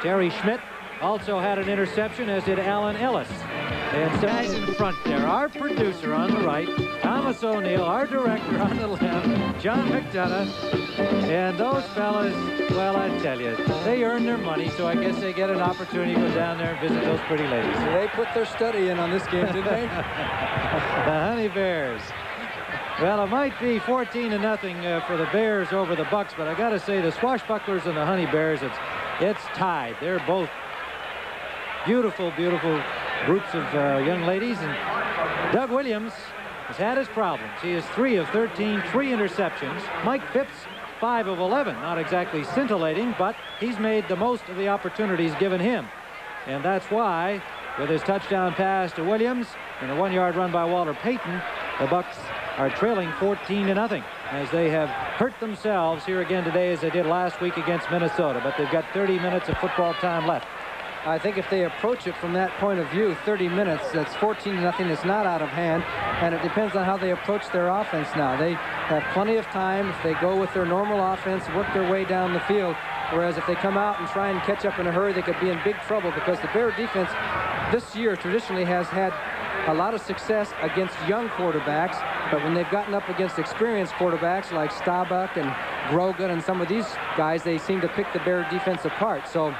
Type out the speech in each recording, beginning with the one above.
Terry Schmidt also had an interception, as did Alan Ellis. And guys in front there, our producer on the right, Thomas O'Neill, our director on the left, John McDonough, and those fellas, well, I tell you, they earn their money, so I guess they get an opportunity to go down there and visit those pretty ladies. They put their study in on this game, didn't they? The Honey Bears. Well, it might be 14-0 for the Bears over the Bucks, but I got to say, the Swashbucklers and the Honey Bears, it's tied. They're both beautiful, beautiful groups of young ladies. And Doug Williams has had his problems. He is 3 of 13, 3 interceptions. Mike Phipps, 5 of 11. Not exactly scintillating, but he's made the most of the opportunities given him. And that's why, with his touchdown pass to Williams and a 1-yard run by Walter Payton, the Bucks are trailing 14-0 as they have hurt themselves here again today as they did last week against Minnesota. But they've got 30 minutes of football time left. I think if they approach it from that point of view, 30 minutes, that's 14-0. It's not out of hand, and it depends on how they approach their offense now. They have plenty of time. If they go with their normal offense, work their way down the field, whereas if they come out and try and catch up in a hurry, they could be in big trouble, because the Bear defense this year traditionally has had a lot of success against young quarterbacks, but when they've gotten up against experienced quarterbacks like Staubach and Grogan and some of these guys, they seem to pick the Bear defense apart. So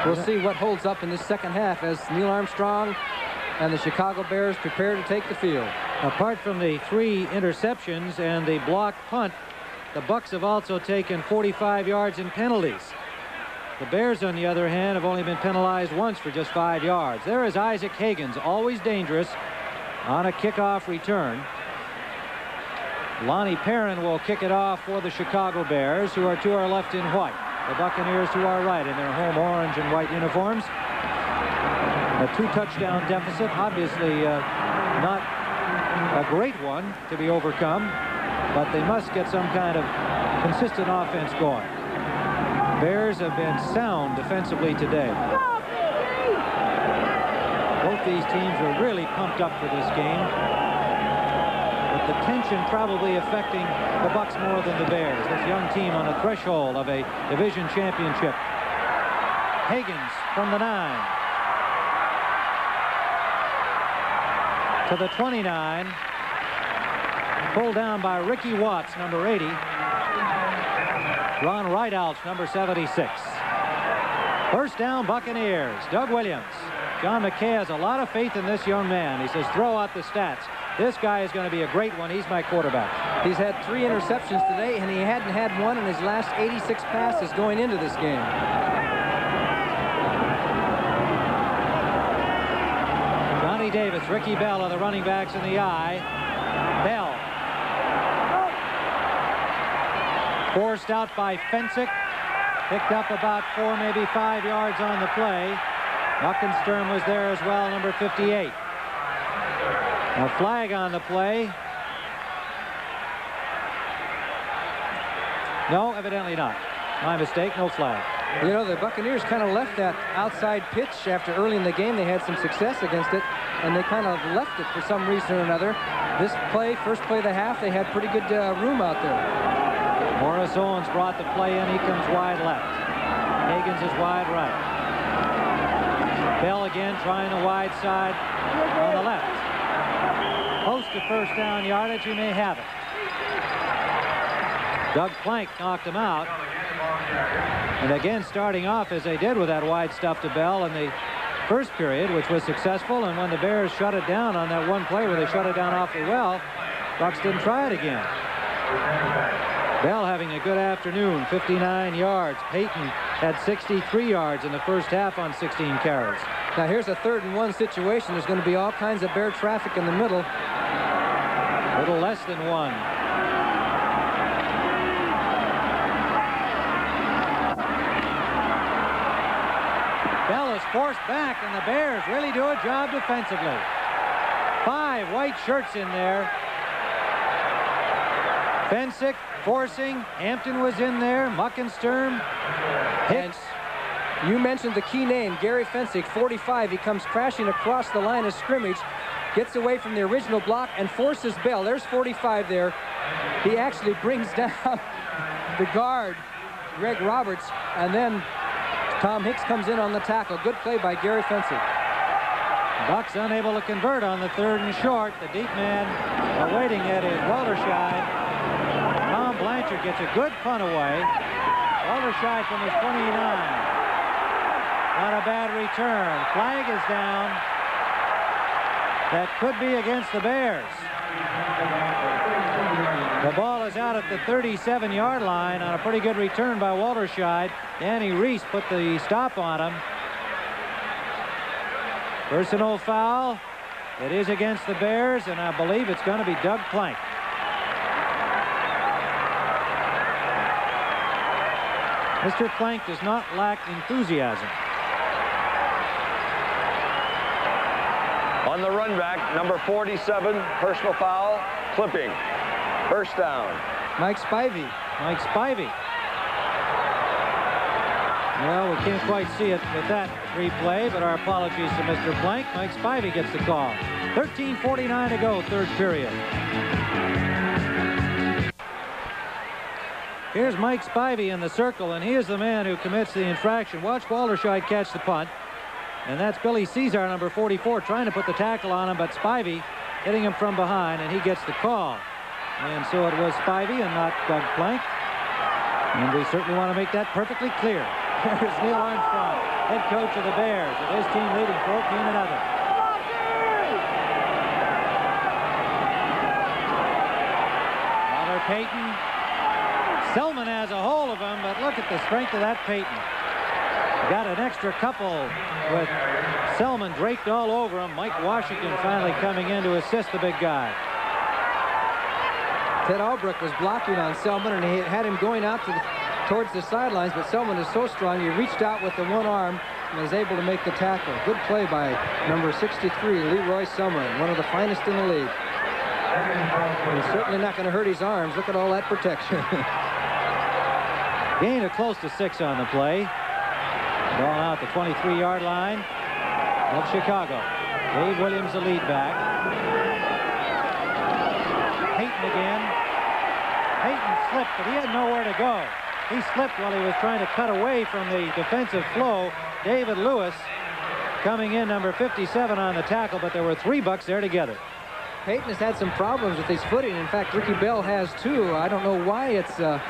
we'll see what holds up in this second half as Neil Armstrong and the Chicago Bears prepare to take the field. Apart from the 3 interceptions and the blocked punt, the Bucks have also taken 45 yards in penalties. The Bears, on the other hand, have only been penalized once for just 5 yards. There is Isaac Higgins, always dangerous on a kickoff return. Lonnie Perrin will kick it off for the Chicago Bears, who are to our left in white. The Buccaneers to our right in their home orange and white uniforms. A 2-touchdown deficit, obviously not a great one to be overcome, but they must get some kind of consistent offense going. Bears have been sound defensively today. Both these teams are really pumped up for this game, with the tension probably affecting the Bucks more than the Bears. This young team on the threshold of a division championship. Higgins from the 9 to the 29. Pulled down by Ricky Watts, number 80. Ron Rideouts, number 76. First down, Buccaneers. Doug Williams. John McKay has a lot of faith in this young man. He says, throw out the stats. This guy is going to be a great one. He's my quarterback. He's had 3 interceptions today, and he hadn't had one in his last 86 passes going into this game. Johnny Davis, Ricky Bell are the running backs in the eye. Bell. Forced out by Fensick. Picked up about 4, maybe 5 yards on the play. Muckensturm was there as well, number 58. A flag on the play. No, evidently not. My mistake, no flag. You know, the Buccaneers kind of left that outside pitch after early in the game. They had some success against it, and they kind of left it for some reason or another. This play, first play of the half, they had pretty good room out there. Morris Owens brought the play in. He comes wide left. Higgins is wide right. Bell again trying the wide side on the left. Close to first down yardage. He may have it. Doug Plank knocked him out. And again, starting off as they did with that wide stuff to Bell in the first period, which was successful. And when the Bears shut it down on that one play where they shut it down awfully well, Bucks didn't try it again. Bell having a good afternoon, 59 yards. Payton had 63 yards in the first half on 16 carries. Now here's a 3rd and 1 situation. There's going to be all kinds of Bear traffic in the middle. A little less than 1. Bell is forced back, and the Bears really do a job defensively. 5 white shirts in there. Fensick forcing. Hampton was in there. Muckensturm. Hicks. And you mentioned the key name, Gary Fensick, 45. He comes crashing across the line of scrimmage, gets away from the original block, and forces Bell. There's 45 there. He actually brings down the guard, Greg Roberts, and then Tom Hicks comes in on the tackle. Good play by Gary Fencer. Bucks unable to convert on the 3rd and short. The deep man awaiting it is Walderscheid. Tom Blanchard gets a good punt away. Walderscheid from his 29. Not a bad return. Flag is down. That could be against the Bears. The ball is out at the 37-yard line on a pretty good return by Walderscheid. Danny Reese put the stop on him. Personal foul. It is against the Bears, and I believe it's going to be Doug Plank. Mr. Plank does not lack enthusiasm. On the run back, number 47, personal foul, clipping. First down. Mike Spivey. Mike Spivey. Well, we can't quite see it with that replay, but our apologies to Mr. Plank. Mike Spivey gets the call. 13:49 to go, 3rd period. Here's Mike Spivey in the circle, and he is the man who commits the infraction. Watch Walderscheid catch the punt. And that's Billy Caesar, number 44, trying to put the tackle on him, but Spivey hitting him from behind, and he gets the call. And so it was Spivey and not Doug Plank. And we certainly want to make that perfectly clear. Here's Neil Armstrong, head coach of the Bears, with his team leading 14-0. Robert Payton. Selman has a hold of him, but look at the strength of that Payton. Got an extra couple with Selman draped all over him. Mike Washington finally coming in to assist the big guy. Ted Albrecht was blocking on Selman, and he had him going out towards the sidelines, but Selman is so strong, he reached out with the one arm and was able to make the tackle. Good play by number 63, Leroy Selman, one of the finest in the league. He's certainly not going to hurt his arms. Look at all that protection. Gain of close to 6 on the play. Ball out the 23-yard line of Chicago. Dave Williams, the lead back. Payton again. Payton slipped, but he had nowhere to go. He slipped while he was trying to cut away from the defensive flow. David Lewis coming in, number 57 on the tackle, but there were 3 Bucks there together. Payton has had some problems with his footing. In fact, Ricky Bell has too. I don't know why. It's the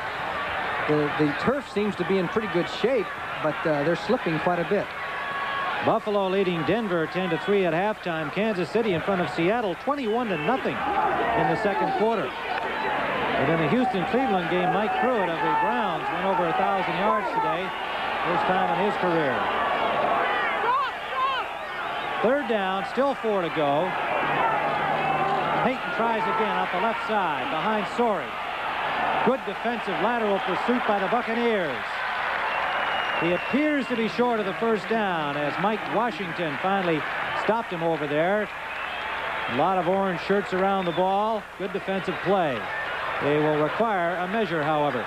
turf seems to be in pretty good shape, but they're slipping quite a bit. Buffalo leading Denver 10-3 at halftime. Kansas City in front of Seattle 21-0 in the 2nd quarter. And in the Houston-Cleveland game, Mike Pruitt of the Browns went over 1,000 yards today. First time in his career. 3rd down, still 4 to go. Payton tries again up the left side behind Sorey. Good defensive lateral pursuit by the Buccaneers. He appears to be short of the first down as Mike Washington finally stopped him over there. A lot of orange shirts around the ball. Good defensive play. They will require a measure, however.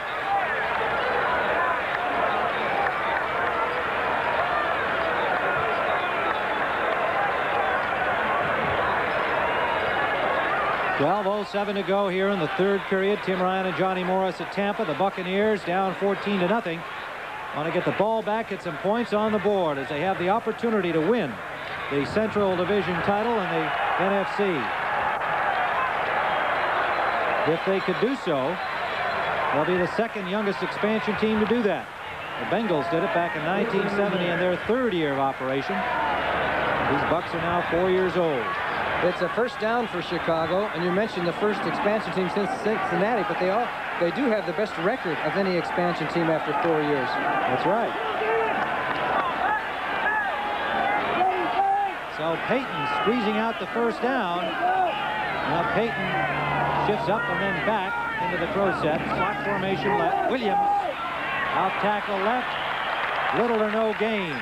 .12:07 to go here in the 3rd period. Tim Ryan and Johnny Morris at Tampa. The Buccaneers down 14-0. Want to get the ball back, get some points on the board as they have the opportunity to win the Central Division title and the NFC. If they could do so, they'll be the 2nd youngest expansion team to do that. The Bengals did it back in 1970 in their 3rd year of operation. These Bucks are now 4 years old. It's a first down for Chicago, and you mentioned the first expansion team since Cincinnati, but they do have the best record of any expansion team after 4 years. That's right. So Payton squeezing out the first down. Now Payton shifts up and then back into the throw set. Slot formation left. Williams out tackle left. Little or no gain.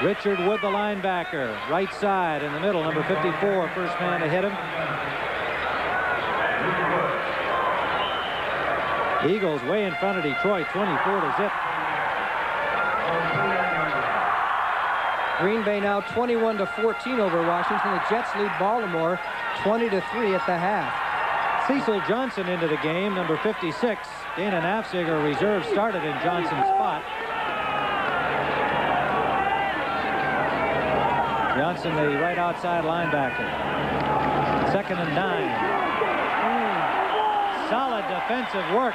Richard Wood, the linebacker, right side in the middle, number 54, first man to hit him. Eagles way in front of Detroit, 24-0. Green Bay now 21-14 over Washington. The Jets lead Baltimore 20-3 at the half. Cecil Johnson into the game, number 56. Dana Nafziger, reserve, started in Johnson's spot. Johnson, the right outside linebacker. 2nd and 9. Solid defensive work.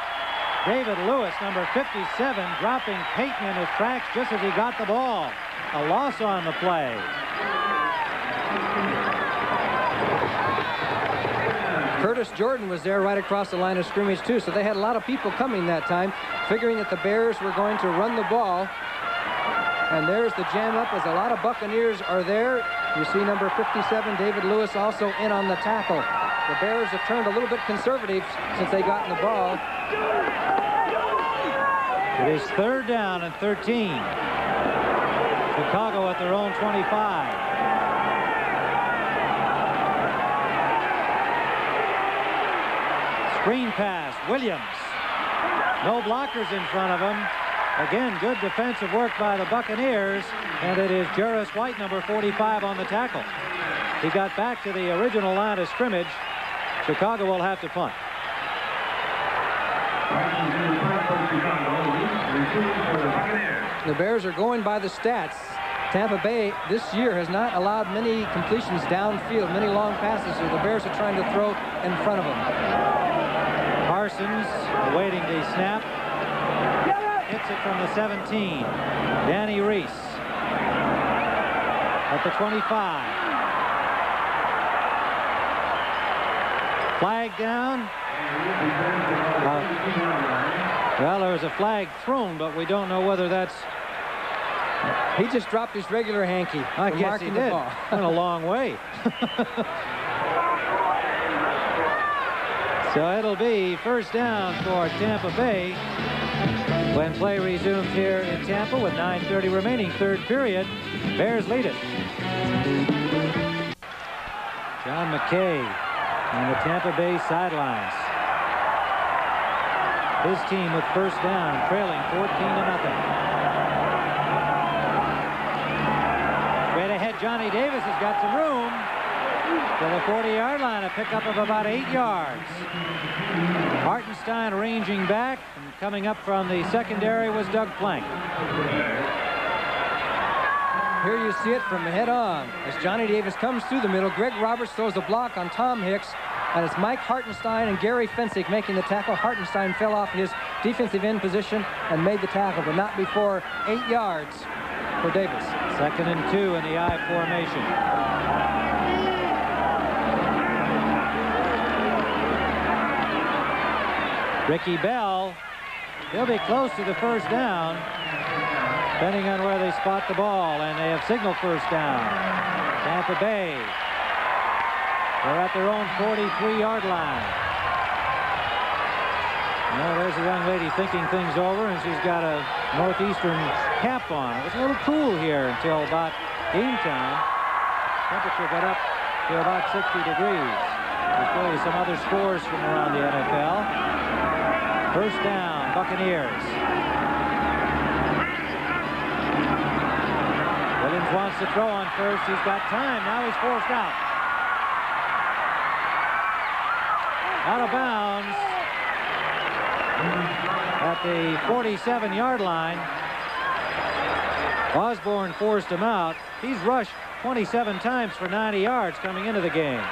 David Lewis, number 57, dropping Payton in his tracks just as he got the ball. A loss on the play. Curtis Jordan was there right across the line of scrimmage, too, so they had a lot of people coming that time, figuring that the Bears were going to run the ball. And there's the jam up as a lot of Buccaneers are there. You see number 57, David Lewis, also in on the tackle. The Bears have turned a little bit conservative since they got in the ball. It is 3rd down and 13. Chicago at their own 25. Screen pass, Williams. No blockers in front of him. Again, good defensive work by the Buccaneers, and it is Jarris White, number 45, on the tackle. He got back to the original line of scrimmage. Chicago will have to punt. The Bears are going by the stats. Tampa Bay this year has not allowed many completions downfield, many long passes, so the Bears are trying to throw in front of them. Parsons awaiting the snap. Hits it from the 17. Danny Reese at the 25. Flag down. Well, there was a flag thrown, but we don't know whether that's... He just dropped his regular hanky. I guess he did. Went a long way. So it'll be 1st down for Tampa Bay when play resumes here in Tampa with 9:30 remaining, 3rd period. Bears lead it. John McKay on the Tampa Bay sidelines. His team with 1st down, trailing 14-0. Straight ahead, Johnny Davis has got some room to the 40-yard line, a pickup of about 8 yards. Hartenstein ranging back, and coming up from the secondary was Doug Plank. Here you see it from the head on. As Johnny Davis comes through the middle, Greg Roberts throws a block on Tom Hicks, and it's Mike Hartenstein and Gary Fensick making the tackle. Hartenstein fell off his defensive end position and made the tackle, but not before 8 yards for Davis. 2nd and 2 in the I formation. Ricky Bell, he'll be close to the 1st down, depending on where they spot the ball, and they have signaled 1st down. Tampa Bay, they're at their own 43-yard line. Well, there's a young lady thinking things over, and she's got a northeastern cap on. It was a little cool here until about game time. Temperature got up to about 60 degrees. We'll show you some other scores from around the NFL. 1st down, Buccaneers. Williams wants to throw on 1st. He's got time. Now he's forced out. Out of bounds at the 47-yard line. Osborne forced him out. He's rushed 27 times for 90 yards coming into the game.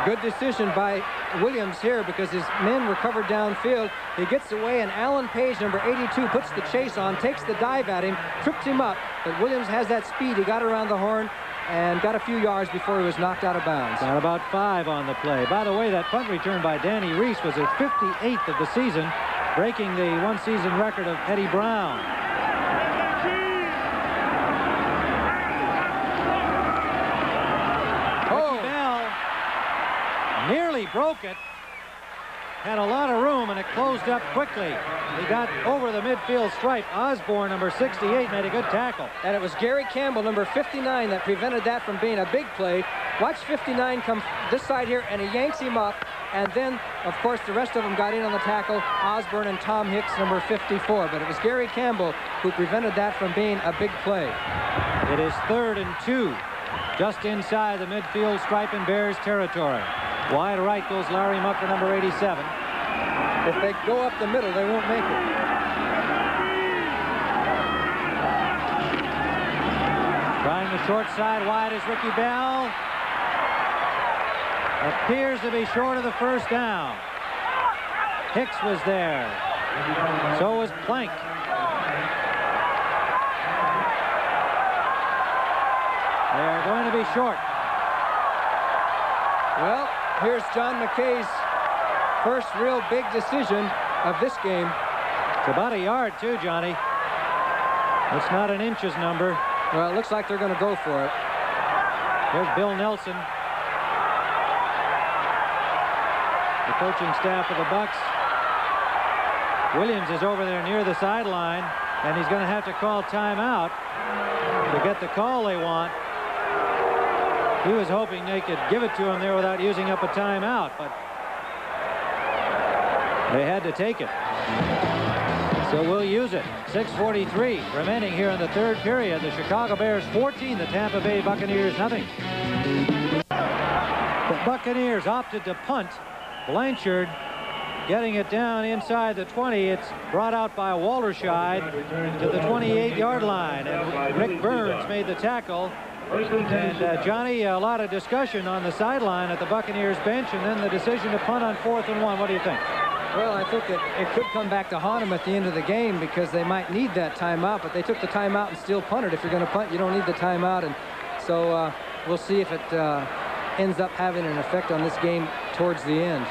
Good decision by Williams here because his men were covered downfield. He gets away, and Alan Page, number 82, puts the chase on, takes the dive at him, trips him up, but Williams has that speed. He got around the horn and got a few yards before he was knocked out of bounds. Got about 5 on the play. By the way, that punt return by Danny Reese was his 58th of the season, breaking the one-season record of Eddie Brown. Ricky Bell nearly broke it. Had a lot of room, and it closed up quickly. He got over the midfield stripe. Osborne, number 68, made a good tackle. And it was Gary Campbell, number 59, that prevented that from being a big play. Watch 59 come this side here, and he yanks him up. And then, of course, the rest of them got in on the tackle, Osborne and Tom Hicks, number 54. But it was Gary Campbell who prevented that from being a big play. It is 3rd and 2, just inside the midfield stripe in Bears territory. Wide right goes Larry Mucker, number 87. If they go up the middle, they won't make it. Trying to Short side wide is Ricky Bell. Appears to be short of the first down. Hicks was there. So was Plank. They're going to be short. Well, here's John McKay's first real big decision of this game. It's about a yard, too, Johnny. It's not an inches number. Well, it looks like they're going to go for it. There's Bill Nelson, the coaching staff of the Bucks. Williams is over there near the sideline, and he's going to have to call timeout to get the call they want. He was hoping they could give it to him there without using up a timeout, but they had to take it. So we'll use it. 6:43 remaining here in the third period. The Chicago Bears 14, the Tampa Bay Buccaneers nothing. The Buccaneers opted to punt. Blanchard getting it down inside the 20. It's brought out by Walterscheid to the 28-yard line, and Rick Burns made the tackle. And Johnny, a lot of discussion on the sideline at the Buccaneers bench, and then the decision to punt on 4th and 1. What do you think? Well, I think that it could come back to haunt them at the end of the game because they might need that timeout, but they took the timeout and still punted. If you're going to punt, you don't need the timeout, and so we'll see if it ends up having an effect on this game towards the end.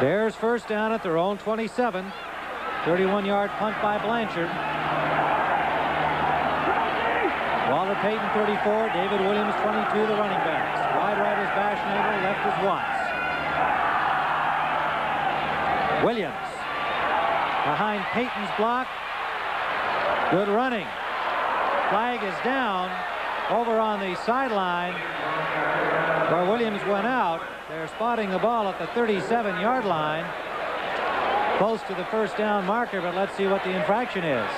Bears first down at their own 27. 31-yard punt by Blanchard. Walter Payton 34, David Williams 22, the running backs. Wide right is Baschnagel, left is Watts. Williams behind Payton's block. Good running. Flag is down over on the sideline where Williams went out. They're spotting the ball at the 37-yard line, close to the first down marker, but let's see what the infraction is.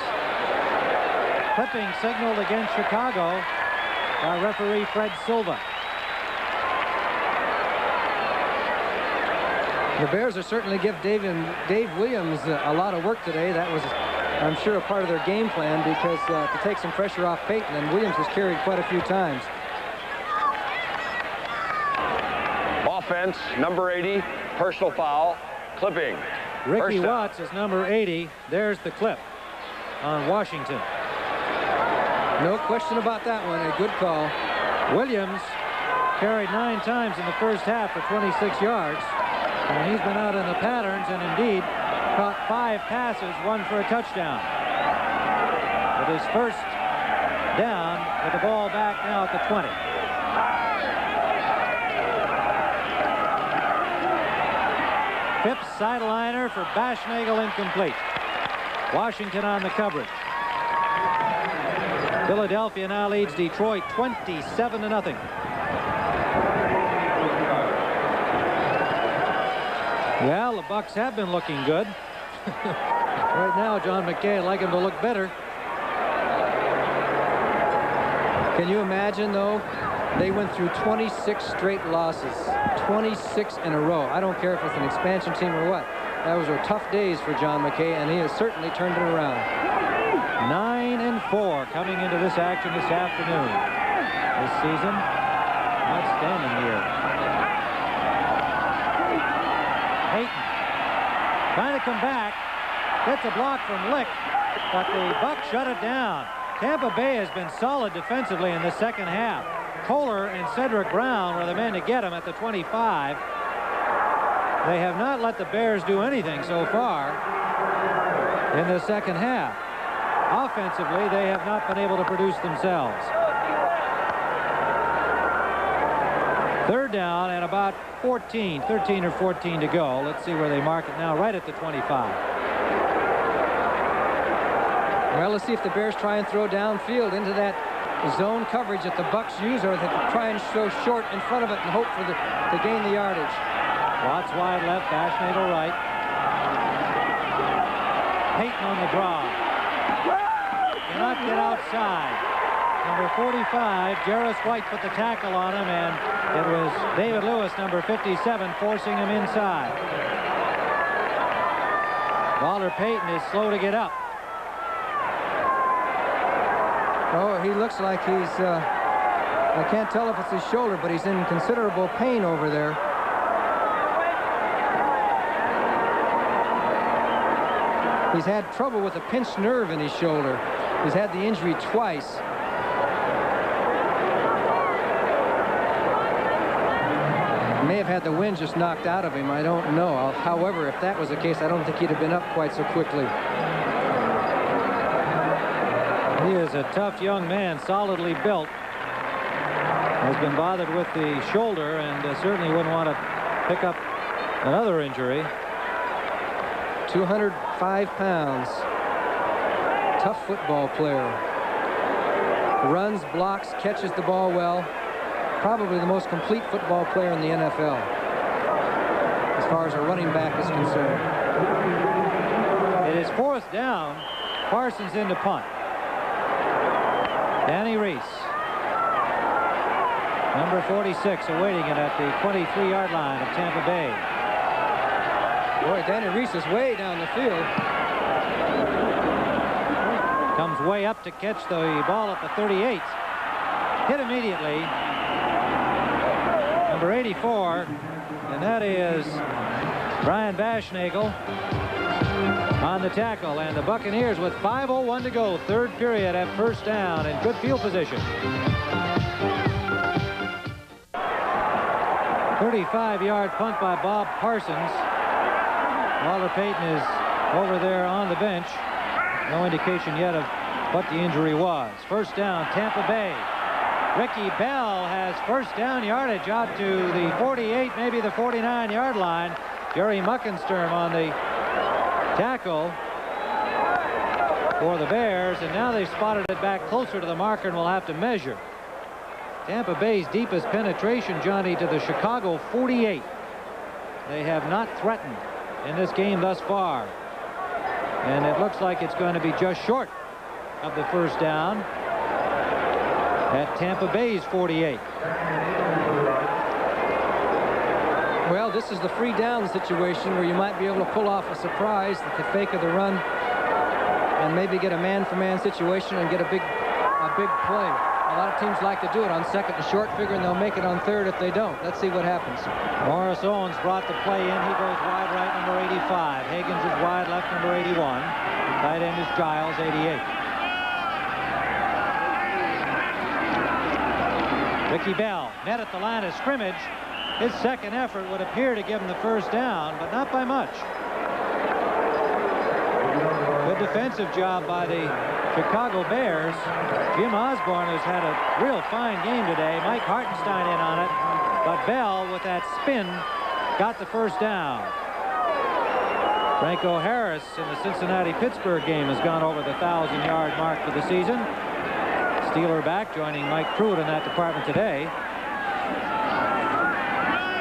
Clipping signaled against Chicago by referee Fred Silva. The Bears are certainly give Dave Williams a lot of work today. That was, I'm sure, a part of their game plan because to take some pressure off Payton, and Williams was carried quite a few times. Offense, number 80, personal foul, clipping. Ricky Watts is number 80. There's the clip on Washington. No question about that one. A good call. Williams carried 9 times in the first half for 26 yards. And he's been out in the patterns and indeed caught 5 passes, 1 for a touchdown. It is first down with the ball back now at the 20. Phipps sideliner for Baschnagel, incomplete. Washington on the coverage. Philadelphia now leads Detroit 27-0. Well, the Bucks have been looking good. Right now, John McKay would like him to look better. Can you imagine, though? They went through 26 straight losses. 26 in a row. I don't care if it's an expansion team or what. Those were tough days for John McKay, and he has certainly turned it around. 9-4 coming into this action this afternoon. This season, outstanding year. Payton trying to come back. Gets a block from Lick, but the Bucks shut it down. Tampa Bay has been solid defensively in the second half. Kohler and Cedric Brown were the men to get him at the 25. They have not let the Bears do anything so far in the second half. Offensively, they have not been able to produce themselves. Third down and about 13 or 14 to go. Let's see where they mark it now, right at the 25. Well, let's see if the Bears try and throw downfield into that zone coverage that the Bucks use, or they try and show short in front of it and hope for to gain the yardage. Watts wide left, Baschnagel right. Payton on the draw. Cannot get outside. Number 45, Jarris White put the tackle on him, and it was David Lewis, number 57, forcing him inside. Walter Payton is slow to get up. Oh, he looks like he's I can't tell if it's his shoulder, but he's in considerable pain over there. He's had trouble with a pinched nerve in his shoulder. He's had the injury twice. May have had the wind just knocked out of him. I don't know. However, if that was the case, I don't think he'd have been up quite so quickly. He is a tough young man, solidly built. Has been bothered with the shoulder and certainly wouldn't want to pick up another injury. 205 pounds. Tough football player. Runs, blocks, catches the ball well. Probably the most complete football player in the NFL as far as a running back is concerned. It is 4th down. Parsons into punt. Danny Reese, number 46, awaiting it at the 23-yard line of Tampa Bay. Boy, Danny Reese is way down the field. Comes way up to catch the ball at the 38. Hit immediately. Number 84, and that is Brian Baschnagel on the tackle. And the Buccaneers with 5:01 to go, 3rd period, at 1st down and good field position. 35-yard punt by Bob Parsons. Walter Payton is over there on the bench. No indication yet of what the injury was. 1st down, Tampa Bay. Ricky Bell has 1st down yardage out to the 48, maybe the 49-yard line. Jerry Muckensturm on the tackle for the Bears, and now they've spotted it back closer to the marker and will have to measure. Tampa Bay's deepest penetration, Johnny, to the Chicago 48. They have not threatened in this game thus far, and it looks like it's going to be just short of the 1st down at Tampa Bay's 48. Well, this is the free down situation where you might be able to pull off a surprise at the fake of the run and maybe get a man-for-man situation and get a big play. A lot of teams like to do it on 2nd and short, figuring they'll make it on 3rd if they don't. Let's see what happens. Morris Owens brought the play in. He goes wide right, number 85. Higgins is wide left, number 81. Tight end is Giles, 88. Ricky Bell met at the line of scrimmage. His 2nd effort would appear to give him the 1st down, but not by much. Good defensive job by the Chicago Bears. Jim Osborne has had a real fine game today. Mike Hartenstein in on it, but Bell with that spin got the 1st down. Franco Harris in the Cincinnati-Pittsburgh game has gone over the 1,000-yard mark for the season. Steeler back, joining Mike Pruitt in that department today.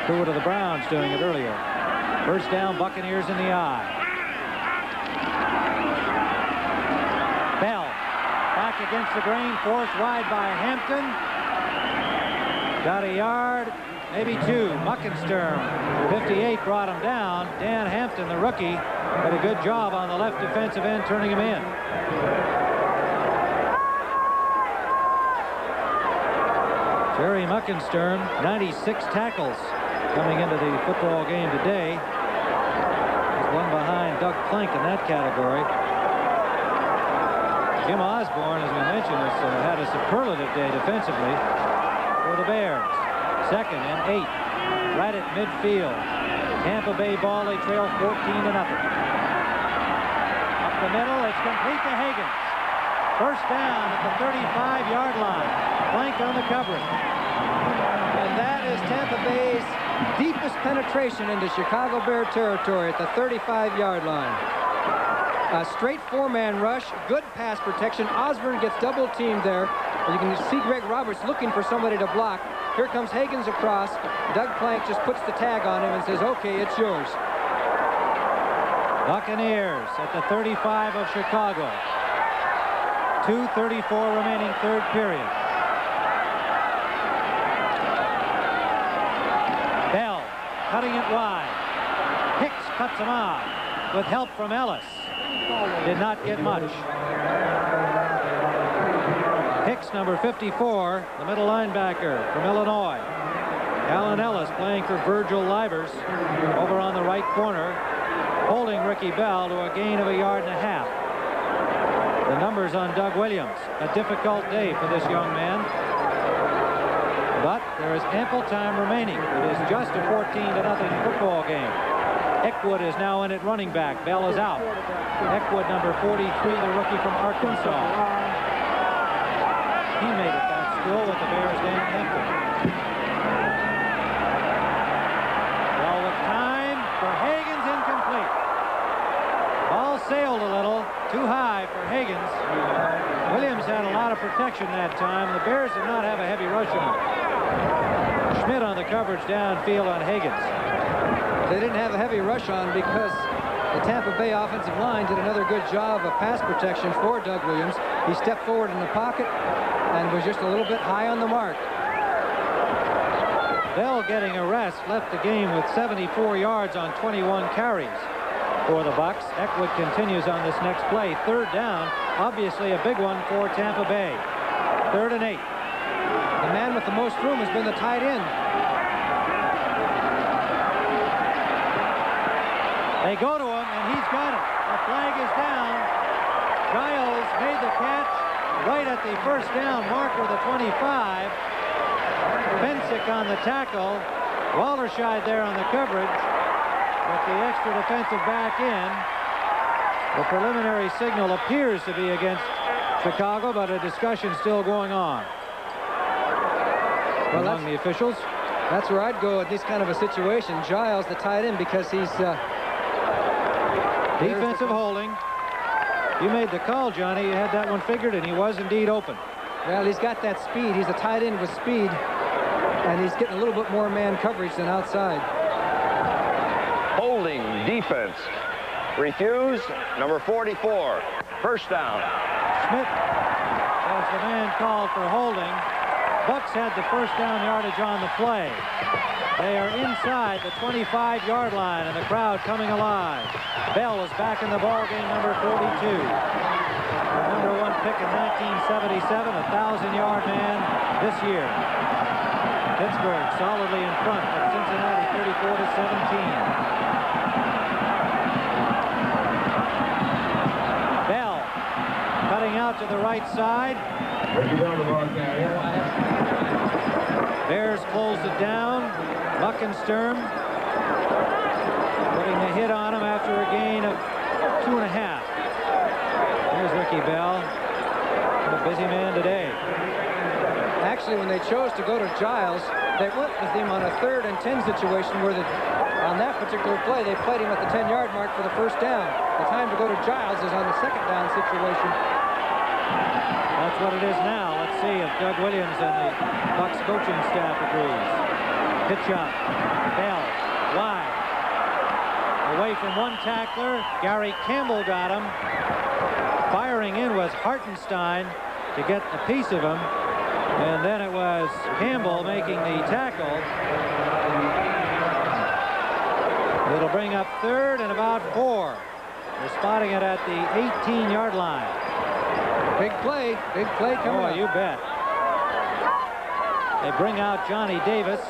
Pruitt of the Browns doing it earlier. 1st down, Buccaneers in the eye. Bell back against the grain, forced wide by Hampton. Got a yard, maybe 2. Muckensturm, 58, brought him down. Dan Hampton, the rookie, did a good job on the left defensive end, turning him in. Jerry Muckensturm, 96 tackles coming into the football game today. He's one behind Doug Plank in that category. Jim Osborne, as we mentioned, has had a superlative day defensively for the Bears. 2nd and 8, right at midfield. Tampa Bay ball, they trail 14-0. Up the middle, it's complete to Higgins. 1st down at the 35-yard line. Plank on the coverage. And that is Tampa Bay's deepest penetration into Chicago Bear territory at the 35-yard line. A straight 4-man rush, good pass protection. Osborne gets double teamed there. You can see Greg Roberts looking for somebody to block. Here comes Higgins across. Doug Plank just puts the tag on him and says, okay, it's yours. Buccaneers at the 35 of Chicago. 2:34 remaining, 3rd period. Bell cutting it wide. Hicks cuts him off with help from Ellis. Did not get much. Hicks, number 54, the middle linebacker from Illinois. Alan Ellis playing for Virgil Livers over on the right corner, holding Ricky Bell to a gain of 1.5 yards. The numbers on Doug Williams. A difficult day for this young man. But there is ample time remaining. It is just a 14-0 football game. Eckwood is now in at running back. Bell is out. Eckwood, number 43, the rookie from Arkansas. He made it back still with the Bears game empty. Well, with time for Hagen's incomplete. Ball sailed a little too high for Hagen's. Williams had a lot of protection that time. The Bears did not have a heavy rush on him. Schmidt on the coverage downfield on Hagen's. They didn't have a heavy rush on because the Tampa Bay offensive line did another good job of pass protection for Doug Williams. He stepped forward in the pocket and was just a little bit high on the mark. Bell, getting a rest, left the game with 74 yards on 21 carries for the Bucs. Eckwood continues on this next play. 3rd down, obviously a big one for Tampa Bay. 3rd and 8. The man with the most room has been the tight end. They go to him, and he's got it. The flag is down. Giles made the catch right at the first down marker, the 25. Bensick on the tackle. Walderscheid there on the coverage with the extra defensive back in. The preliminary signal appears to be against Chicago, but a discussion still going on among the officials. That's where I'd go at this kind of a situation. Giles, the tight end, because he's... defensive holding. You made the call, Johnny. You had that one figured, and he was indeed open. Well, he's got that speed. He's a tight end with speed, and he's getting a little bit more man coverage than outside. Holding defense. Refused. Number 44. First down. Schmidt was the man called for holding. Bucs had the first down yardage on the play. They are inside the 25-yard line, and the crowd coming alive. Bell is back in the ball game, number 42. The number 1 pick in 1977, a 1,000-yard man this year. Pittsburgh solidly in front of Cincinnati, 34-17. Bell cutting out to the right side. Bears closed it down. Muckensturm putting the hit on him after a gain of 2.5. Here's Ricky Bell. A busy man today. Actually, when they chose to go to Giles, they went with him on a 3rd and 10 situation where on that particular play, they played him at the 10-yard mark for the first down. The time to go to Giles is on the 2nd down situation. That's what it is now. Let's see if Doug Williams and the Bucs coaching staff agrees. Pitch up. Bell. Wide. Away from one tackler. Gary Campbell got him. Firing in was Hartenstein to get a piece of him. And then it was Campbell making the tackle. It'll bring up 3rd and about 4. They're spotting it at the 18-yard line. Big play coming up. You bet. They bring out Johnny Davis.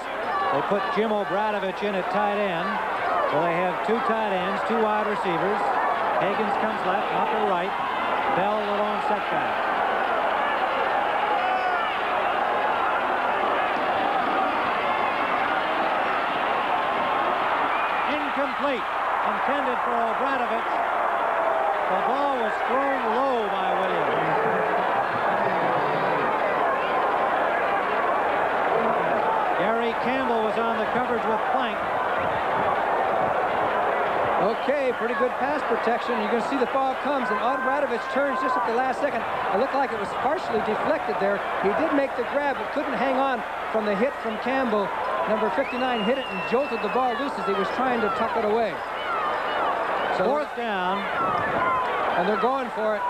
They put Jim Obradovich in at tight end. So they have 2 tight ends, 2 wide receivers. Higgins comes left, Mucker right. Bell the long setback. Incomplete. Intended for Obradovich. The ball was thrown low by Williams. Gary Campbell was on the coverage with Plank. Okay, pretty good pass protection. You're going to see the ball comes, and Obradovich turns just at the last second. It looked like it was partially deflected there. He did make the grab, but couldn't hang on from the hit from Campbell. Number 59 hit it and jolted the ball loose as he was trying to tuck it away. So 4th down. And they're going for it.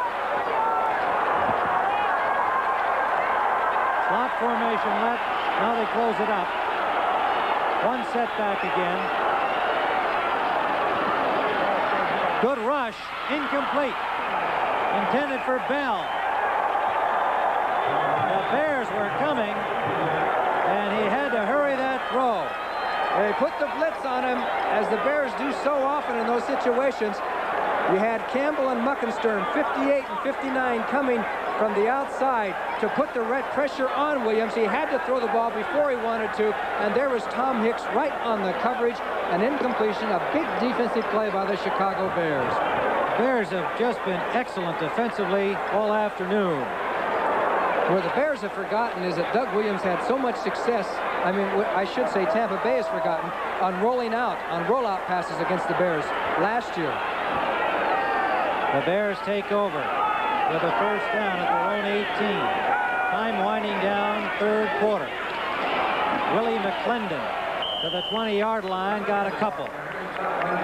Slot formation left. Now they close it up. 1 setback again. Good rush. Incomplete. Intended for Bell. Bears were coming, and he had to hurry that throw. They put the blitz on him, as the Bears do so often in those situations. You had Campbell and Muckenstern, 58 and 59, coming from the outside to put the red pressure on Williams. He had to throw the ball before he wanted to, and there was Tom Hicks right on the coverage. An incompletion, a big defensive play by the Chicago Bears. Bears have just been excellent defensively all afternoon. Where the Bears have forgotten is that Doug Williams had so much success. I mean, I should say Tampa Bay has forgotten on rolling out, on rollout passes against the Bears last year. The Bears take over with a first down at their own 18. Time winding down, third quarter. Willie McClendon to the 20-yard line, got a couple.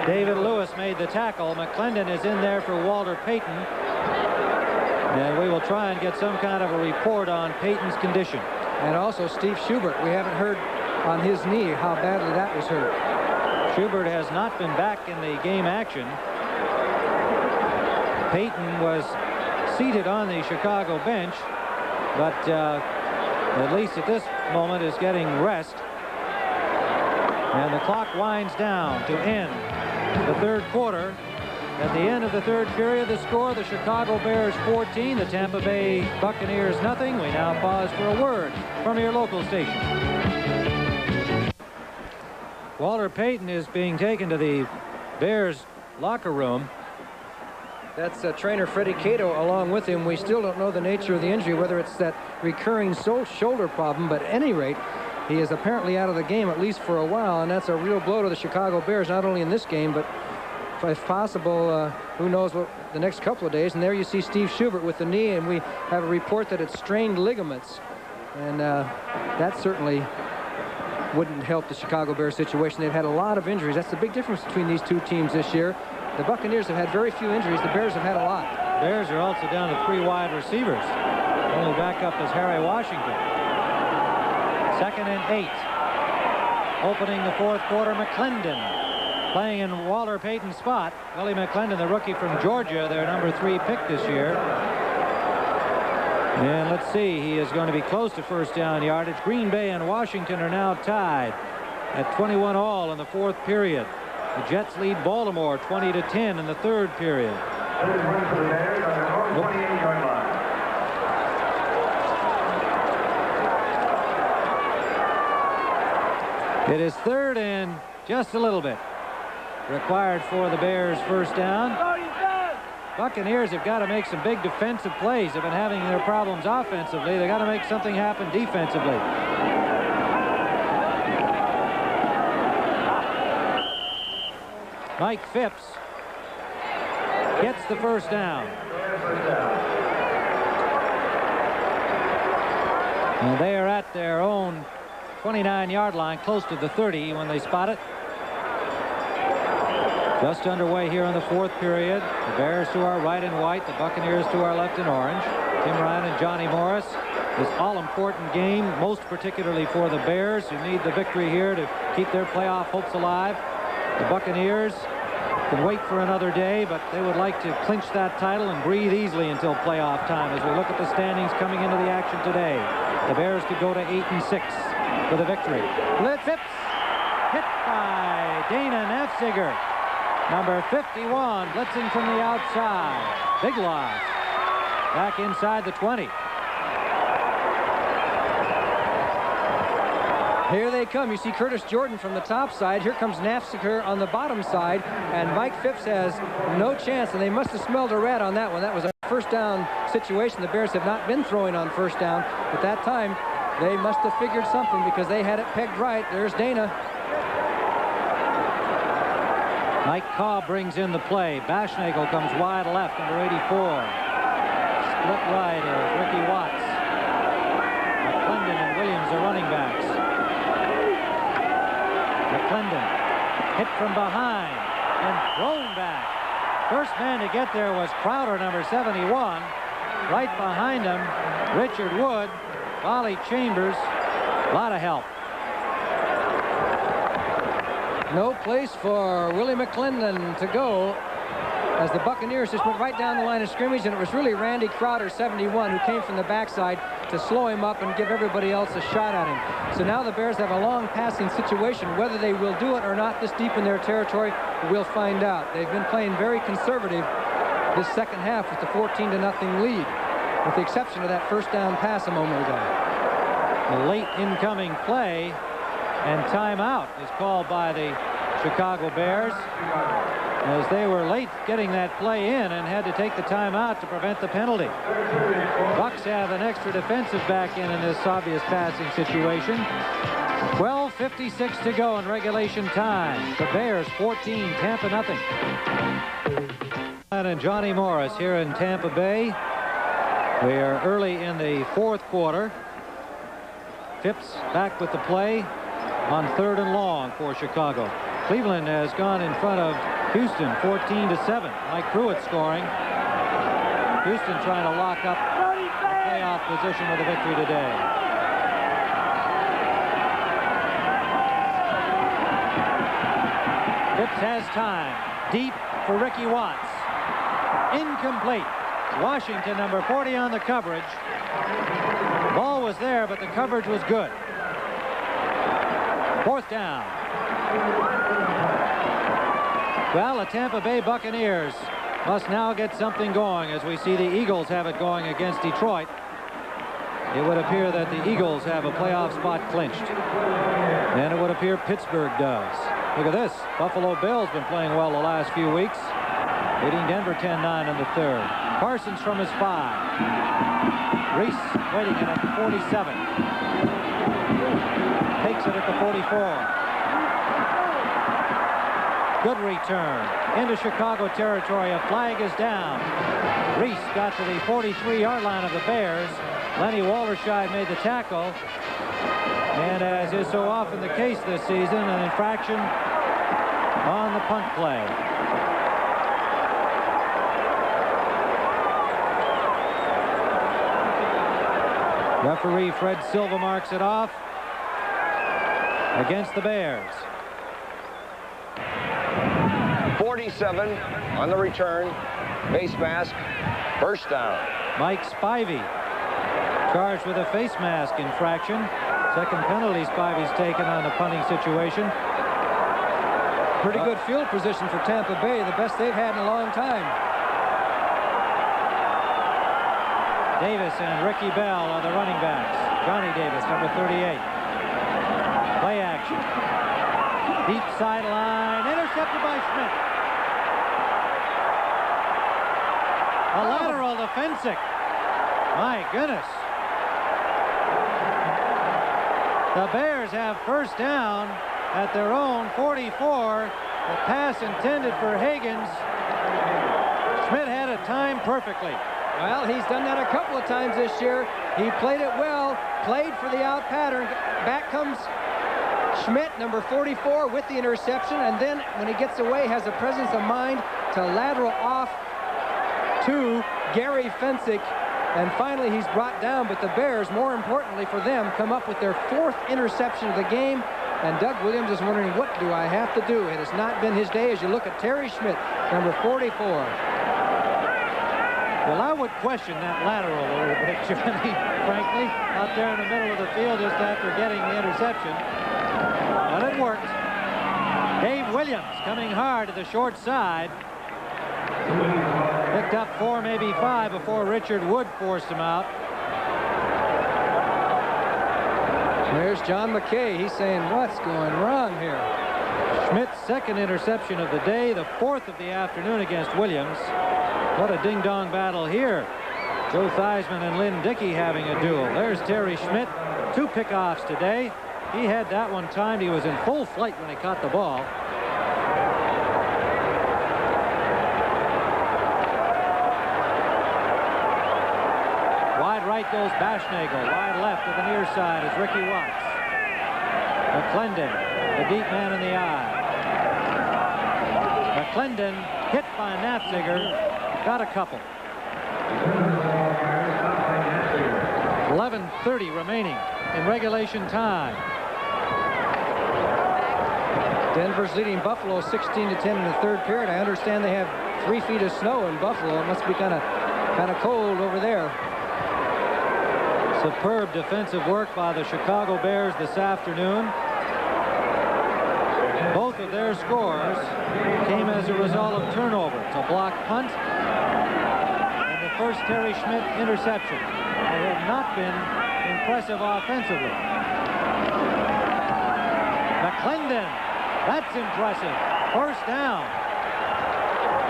David Lewis made the tackle. McClendon is in there for Walter Payton. And we will try and get some kind of a report on Payton's condition. And also Steve Schubert. We haven't heard on his knee how badly that was hurt. Schubert has not been back in the game action. Payton was seated on the Chicago bench, but at least at this moment is getting rest. And the clock winds down to end the third quarter. At the end of the third period, the score, the Chicago Bears 14, the Tampa Bay Buccaneers nothing. We now pause for a word from your local station. Walter Payton is being taken to the Bears locker room. That's trainer Freddie Cato along with him. We still don't know the nature of the injury, whether it's that recurring shoulder problem, but at any rate, he is apparently out of the game at least for a while, and that's a real blow to the Chicago Bears, not only in this game, but if possible, who knows what the next couple of days. And there you see Steve Schubert with the knee, and we have a report that it's strained ligaments, and that certainly wouldn't help the Chicago Bears situation. They've had a lot of injuries. That's the big difference between these two teams this year. The Buccaneers have had very few injuries. The Bears have had a lot. Bears are also down to 3 wide receivers. Only backup is Harry Washington. 2nd and 8. Opening the fourth quarter, McClendon playing in Walter Payton's spot. Willie McClendon, the rookie from Georgia, their number 3 pick this year. And let's see, he is going to be close to first down yardage. Green Bay and Washington are now tied at 21 all in the fourth period. The Jets lead Baltimore 20-10 in the third period. It is third and just a little bit required for the Bears' first down. Buccaneers have got to make some big defensive plays. They've been having their problems offensively. They've got to make something happen defensively. Mike Phipps gets the first down. And they are at their own 29-yard line, close to the 30 when they spot it. Just underway here in the fourth period. The Bears to our right in white, the Buccaneers to our left in orange. Tim Ryan and Johnny Morris. This all-important game, most particularly for the Bears, who need the victory here to keep their playoff hopes alive. The Buccaneers can wait for another day, but they would like to clinch that title and breathe easily until playoff time. As we look at the standings coming into the action today, the Bears could go to 8-6 for the victory. Phipps hit by Dana Nafziger. Number 51 blitzing from the outside. Big loss. Back inside the 20. Here they come. You see Curtis Jordan from the top side. Here comes Nafziger on the bottom side, and Mike Phipps has no chance, and they must have smelled a rat on that one. That was a first down situation. The Bears have not been throwing on first down. At that time, they must have figured something because they had it pegged right. There's Dana. Mike Cobb brings in the play. Baschnagel comes wide left, number 84. Split right is Ricky Watts. McClendon and Williams are running backs. McClendon hit from behind and thrown back. First man to get there was Crowder, number 71. Right behind him, Richard Wood, Wally Chambers. A lot of help. No place for Willie McClendon to go. as the Buccaneers just went right down the line of scrimmage, and it was really Randy Crowder, 71, who came from the backside to slow him up and give everybody else a shot at him. So now the Bears have a long passing situation. Whether they will do it or not this deep in their territory, we'll find out. They've been playing very conservative this second half with the 14-0 lead, with the exception of that first down pass a moment ago. A late incoming play, and timeout is called by the Chicago Bears, as they were late getting that play in and had to take the timeout to prevent the penalty. Bucks have an extra defensive back in this obvious passing situation. 12:56 to go in regulation time. The Bears 14, Tampa nothing. And Johnny Morris here in Tampa Bay. We are early in the fourth quarter. Phipps back with the play on 3rd and long for Chicago. Cleveland has gone in front of Houston 14-7. Mike Pruitt scoring. Houston trying to lock up a playoff position with a victory today. Phipps has time. Deep for Ricky Watts. Incomplete. Washington, number 40 on the coverage. Ball was there, but the coverage was good. 4th down. Well, the Tampa Bay Buccaneers must now get something going, as we see the Eagles have it going against Detroit. It would appear that the Eagles have a playoff spot clinched. And it would appear Pittsburgh does. Look at this. Buffalo Bills been playing well the last few weeks, leading Denver 10-9 in the 3rd. Parsons from his 5. Reese waiting at the 47. Takes it at the 44. Good return into Chicago territory. A flag is down. Reese got to the 43-yard line of the Bears. Lenny Walterscheid made the tackle. And as is so often the case this season, an infraction on the punt play. Referee Fred Silva marks it off against the Bears. 47 on the return. Face mask. First down. Mike Spivey charged with a face mask infraction. Second penalty Spivey's taken on the punting situation. Pretty good field position for Tampa Bay, the best they've had in a long time. Davis and Ricky Bell are the running backs. Johnny Davis, number 38. Play action. Deep sideline, intercepted by Schmidt. A lateral to Fensick. My goodness. The Bears have first down at their own 44. The pass intended for Higgins. Schmidt had it timed perfectly. Well, he's done that a couple of times this year. He played it well, played for the out pattern. Back comes Schmidt, number 44, with the interception, and then when he gets away, has the presence of mind to lateral off to Gary Fensick, and finally he's brought down. But the Bears, more importantly for them, come up with their 4th interception of the game, and Doug Williams is wondering, what do I have to do? It has not been his day as you look at Terry Schmidt, number 44. Well, I would question that lateral a little bit, Johnny, frankly, out there in the middle of the field just after getting the interception. But it worked. Dave Williams coming hard to the short side. Picked up 4, maybe 5 before Richard Wood forced him out. There's John McKay. He's saying, what's going wrong here? Schmidt's 2nd interception of the day, the 4th of the afternoon against Williams. What a ding-dong battle here. Joe Theismann and Lynn Dickey having a duel. There's Terry Schmidt. 2 pickoffs today. He had that one timed. He was in full flight when he caught the ball. Wide right goes Baschnagel. Wide left to the near side is Ricky Watts. McClendon, the deep man in the eye. McClendon hit by Nafziger. Got a couple. 11:30 remaining in regulation time. Denver's leading Buffalo 16-10 in the 3rd period. I understand they have 3 feet of snow in Buffalo. It must be kind of cold over there. Superb defensive work by the Chicago Bears this afternoon. Both of their scores came as a result of turnovers. A blocked punt and the first Terry Schmidt interception. They have not been impressive offensively. McClendon, that's impressive. First down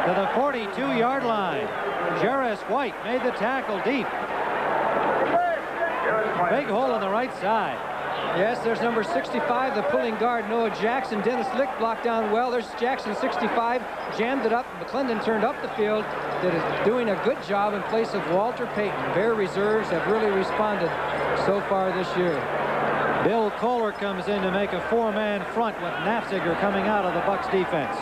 to the 42-yard line. Jarris White made the tackle deep. Big hole on the right side. Yes, there's number 65, the pulling guard, Noah Jackson. Dennis Lick blocked down well. There's Jackson, 65, jammed it up. McClendon turned up the field. That is doing a good job in place of Walter Payton. Bear reserves have really responded so far this year. Bill Kohler comes in to make a 4-man front with Nafziger coming out of the Bucs defense.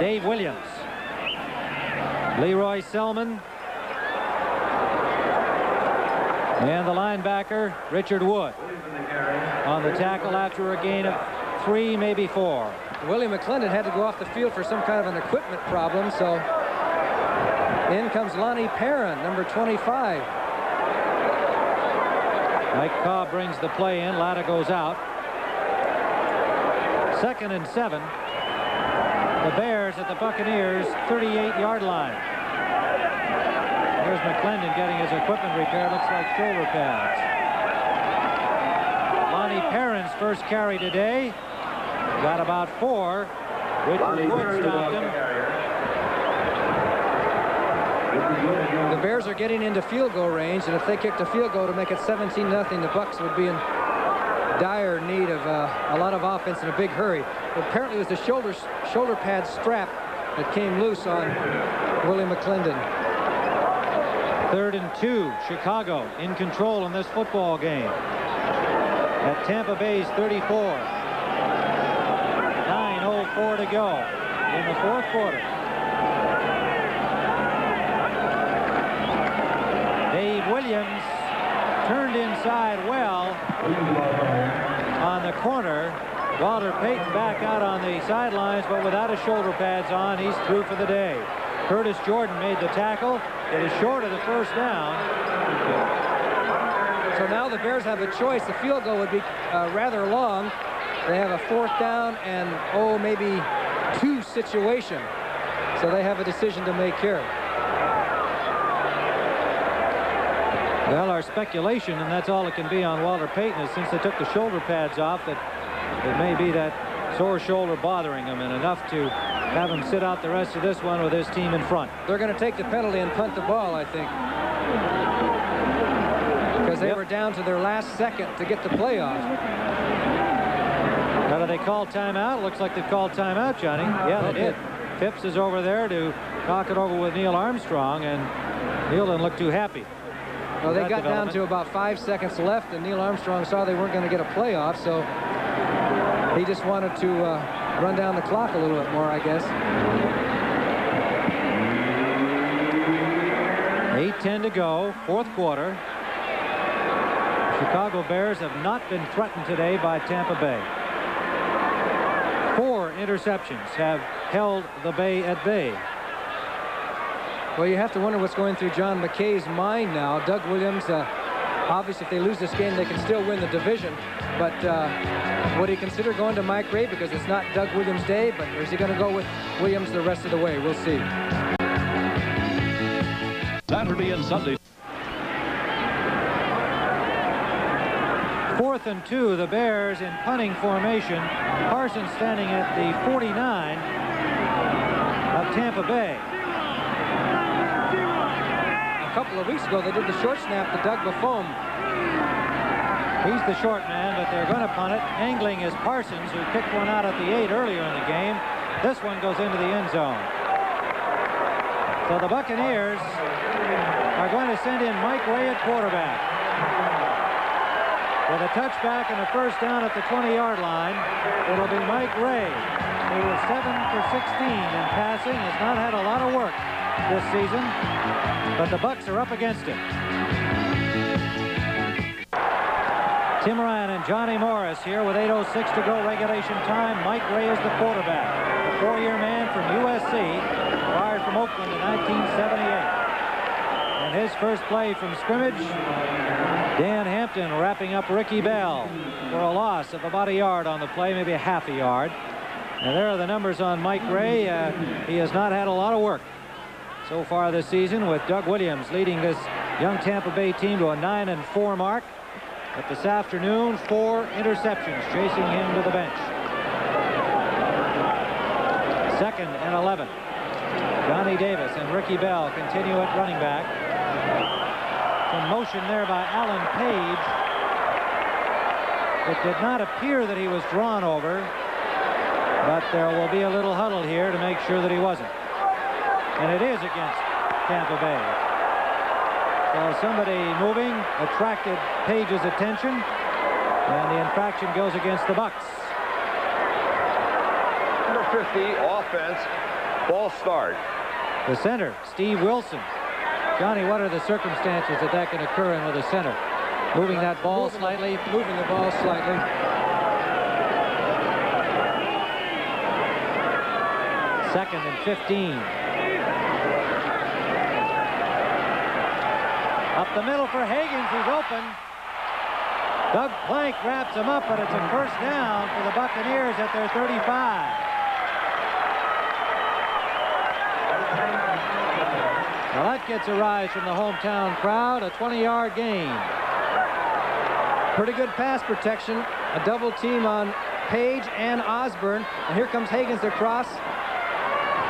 Dave Williams. Leroy Selman. And the linebacker, Richard Wood, on the tackle after a gain of 3, maybe 4. Willie McClendon had to go off the field for some kind of an equipment problem, so in comes Lonnie Perrin, number 25. Mike Cobb brings the play in. Latta goes out. 2nd and 7. The Bears at the Buccaneers 38-yard line. Here's McClendon getting his equipment repaired. Looks like shoulder pads. Lonnie Perrin's first carry today. Got about 4. Richard Wood stopped him. The Bears are getting into field goal range, and if they kicked a field goal to make it 17-0, the Bucs would be in dire need of a lot of offense in a big hurry. Apparently it was the shoulder pad strap that came loose on Willie McClendon. 3rd and 2. Chicago in control in this football game at Tampa Bay's 34. 9:04 to go in the 4th quarter. Dave Williams turned inside well on the corner. Walter Payton back out on the sidelines, but without his shoulder pads on, he's through for the day. Curtis Jordan made the tackle. It is short of the first down. So now the Bears have a choice. The field goal would be rather long. They have a 4th down and, maybe 2 situation. So they have a decision to make here. Well, our speculation, and that's all it can be on Walter Payton, is since they took the shoulder pads off, that it may be that sore shoulder bothering him, and enough to have him sit out the rest of this one with his team in front. They're going to take the penalty and punt the ball, I think, because they were down to their last second to get the play off. Now, do they call timeout? Looks like they called timeout, Johnny. Yeah, they did. Phipps is over there to talk it over with Neil Armstrong, and Neil didn't look too happy. Well, they got down to about 5 seconds left, and Neil Armstrong saw they weren't going to get a playoff, so he just wanted to run down the clock a little bit more, I guess. 8:10 to go, 4th quarter. Chicago Bears have not been threatened today by Tampa Bay. 4 interceptions have held the Bay at bay. Well, you have to wonder what's going through John McKay's mind now. Doug Williams, obviously, if they lose this game, they can still win the division. But would he consider going to Mike Ray because it's not Doug Williams' day? But or is he going to go with Williams the rest of the way? We'll see. Saturday and Sunday. 4th and 2, the Bears in punting formation. Parsons standing at the 49 of Tampa Bay. A couple of weeks ago, they did the short snap to Doug Buffon. He's the short man, but they're going to punt it. Angling is Parsons, who picked one out at the 8 earlier in the game. This one goes into the end zone. So the Buccaneers are going to send in Mike Ray at quarterback. With a touchback and a first down at the 20-yard line, it'll be Mike Ray, who is 7 for 16 in passing, has not had a lot of work this season, but the Bucs are up against him. Tim Ryan and Johnny Morris here with 8:06 to go regulation time. Mike Ray is the quarterback. The 4-year man from USC, acquired from Oakland in 1978. And his first play from scrimmage, Dan Hampton wrapping up Ricky Bell for a loss of about a yard on the play, maybe a half a yard. And there are the numbers on Mike Ray. He has not had a lot of work so far this season, with Doug Williams leading this young Tampa Bay team to a 9-4 mark. But this afternoon, 4 interceptions chasing him to the bench. 2nd and 11. Johnny Davis and Ricky Bell continue at running back. Some motion there by Alan Page. It did not appear that he was drawn over, but there will be a little huddle here to make sure that he wasn't. And it is against Tampa Bay. So somebody moving attracted Page's attention, and the infraction goes against the Bucks. Number 50, offense, ball start. The center, Steve Wilson. Johnny, what are the circumstances that can occur in with a center? Moving that ball slightly? Moving the ball slightly. Second and 15. Up the middle for Higgins, who's open. Doug Plank wraps him up, but it's a first down for the Buccaneers at their 35. Well, that gets a rise from the hometown crowd, a 20-yard gain. Pretty good pass protection, a double team on Page and Osborne. And here comes Higgins across,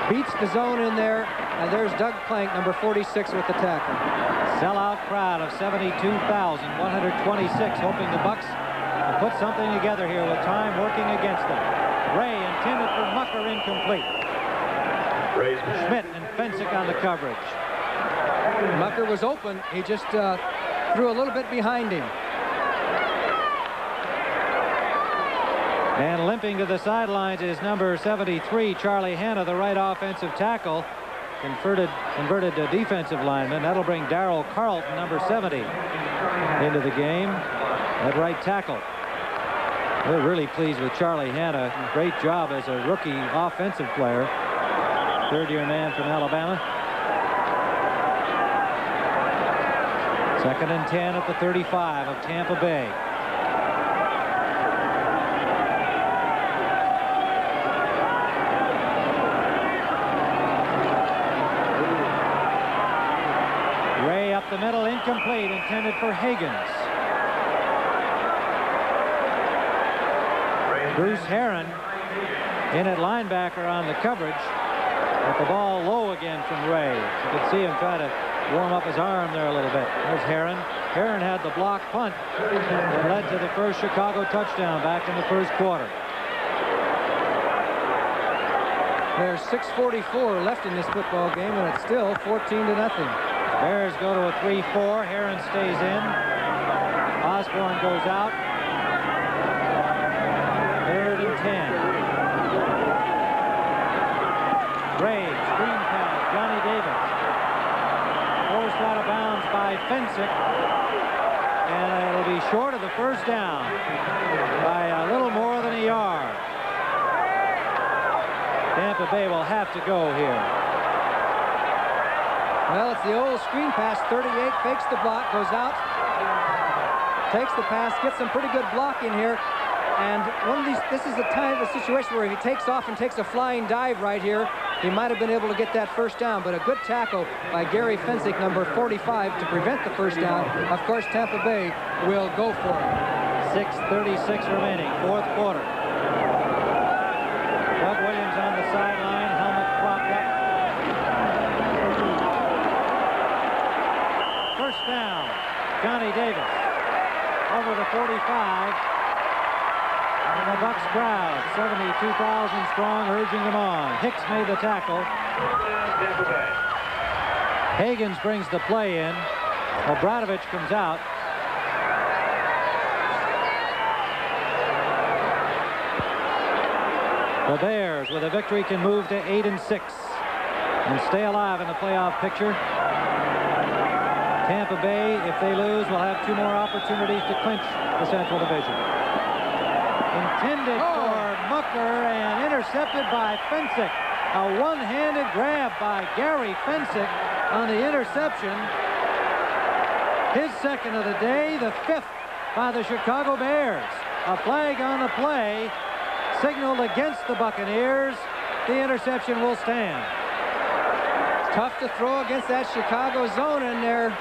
beats the zone in there, and there's Doug Plank, number 46, with the tackle. Sellout crowd of 72,126, hoping the Bucks will put something together here with time working against them. Ray intended for Mucker, incomplete. Schmidt and Fensick on the coverage. Mucker was open. He just threw a little bit behind him. And limping to the sidelines is number 73, Charlie Hanna, the right offensive tackle. Converted to defensive lineman. That'll bring Darrell Carlton, number 70, into the game at right tackle. We're really pleased with Charlie Hanna. Great job as a rookie offensive player. 3rd-year man from Alabama. 2nd and 10 at the 35 of Tampa Bay. Ray up the middle, incomplete, intended for Higgins. Bruce Herron in at linebacker on the coverage. But the ball low again from Ray. You could see him try to warm up his arm there a little bit. There's Herron. Herron had the block punt that led to the first Chicago touchdown back in the first quarter. There's 6:44 left in this football game, and it's still 14-0. Bears go to a 3-4. Herron stays in. Osborne goes out. 3rd and 10. Ray, screen pass, Johnny Davis. Forced out of bounds by Fensick. And it'll be short of the first down by a little more than a yard. Tampa Bay will have to go here. Well, it's the old screen pass. 38 fakes the block, goes out, takes the pass, gets some pretty good blocking here. And this is a situation where if he takes off and takes a flying dive right here, he might have been able to get that first down. But a good tackle by Gary Fensick, number 45, to prevent the first down. Of course, Tampa Bay will go for it. 6:36 remaining, 4th quarter. Doug Williams on the sideline, helmet propped up. First down, Johnny Davis over the 45. And the Bucks crowd, 72,000 strong, urging them on. Hicks made the tackle. Higgins brings the play in. Obradovich comes out. The Bears, with a victory, can move to 8-6 and stay alive in the playoff picture. Tampa Bay, if they lose, will have 2 more opportunities to clinch the Central Division. Intended for Mucker and intercepted by Fensick. A one-handed grab by Gary Fensick on the interception. His second of the day, the 5th by the Chicago Bears. A flag on the play, signaled against the Buccaneers. The interception will stand. It's tough to throw against that Chicago zone in there.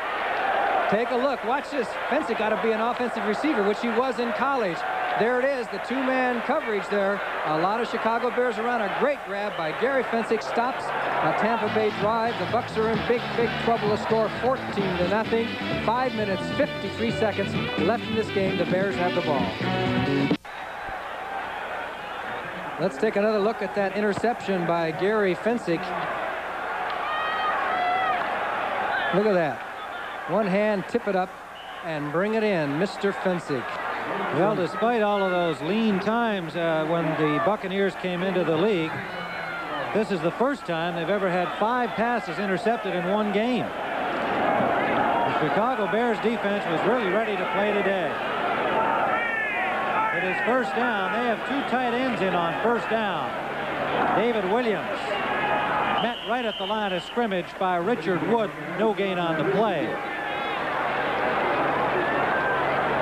Take a look. Watch this. Fensick got to be an offensive receiver, which he was in college. There it is, the 2-man coverage there. A lot of Chicago Bears around. A great grab by Gary Fensick. Stops a Tampa Bay drive. The Bucs are in big trouble to score 14-0. 5 minutes, 53 seconds left in this game. The Bears have the ball. Let's take another look at that interception by Gary Fensick. Look at that. One hand, tip it up, and bring it in, Mr. Fensick. Well, despite all of those lean times when the Buccaneers came into the league, this is the first time they've ever had 5 passes intercepted in one game. The Chicago Bears defense was really ready to play today. It is first down. They have 2 tight ends in on first down. David Williams met right at the line of scrimmage by Richard Wood. No gain on the play.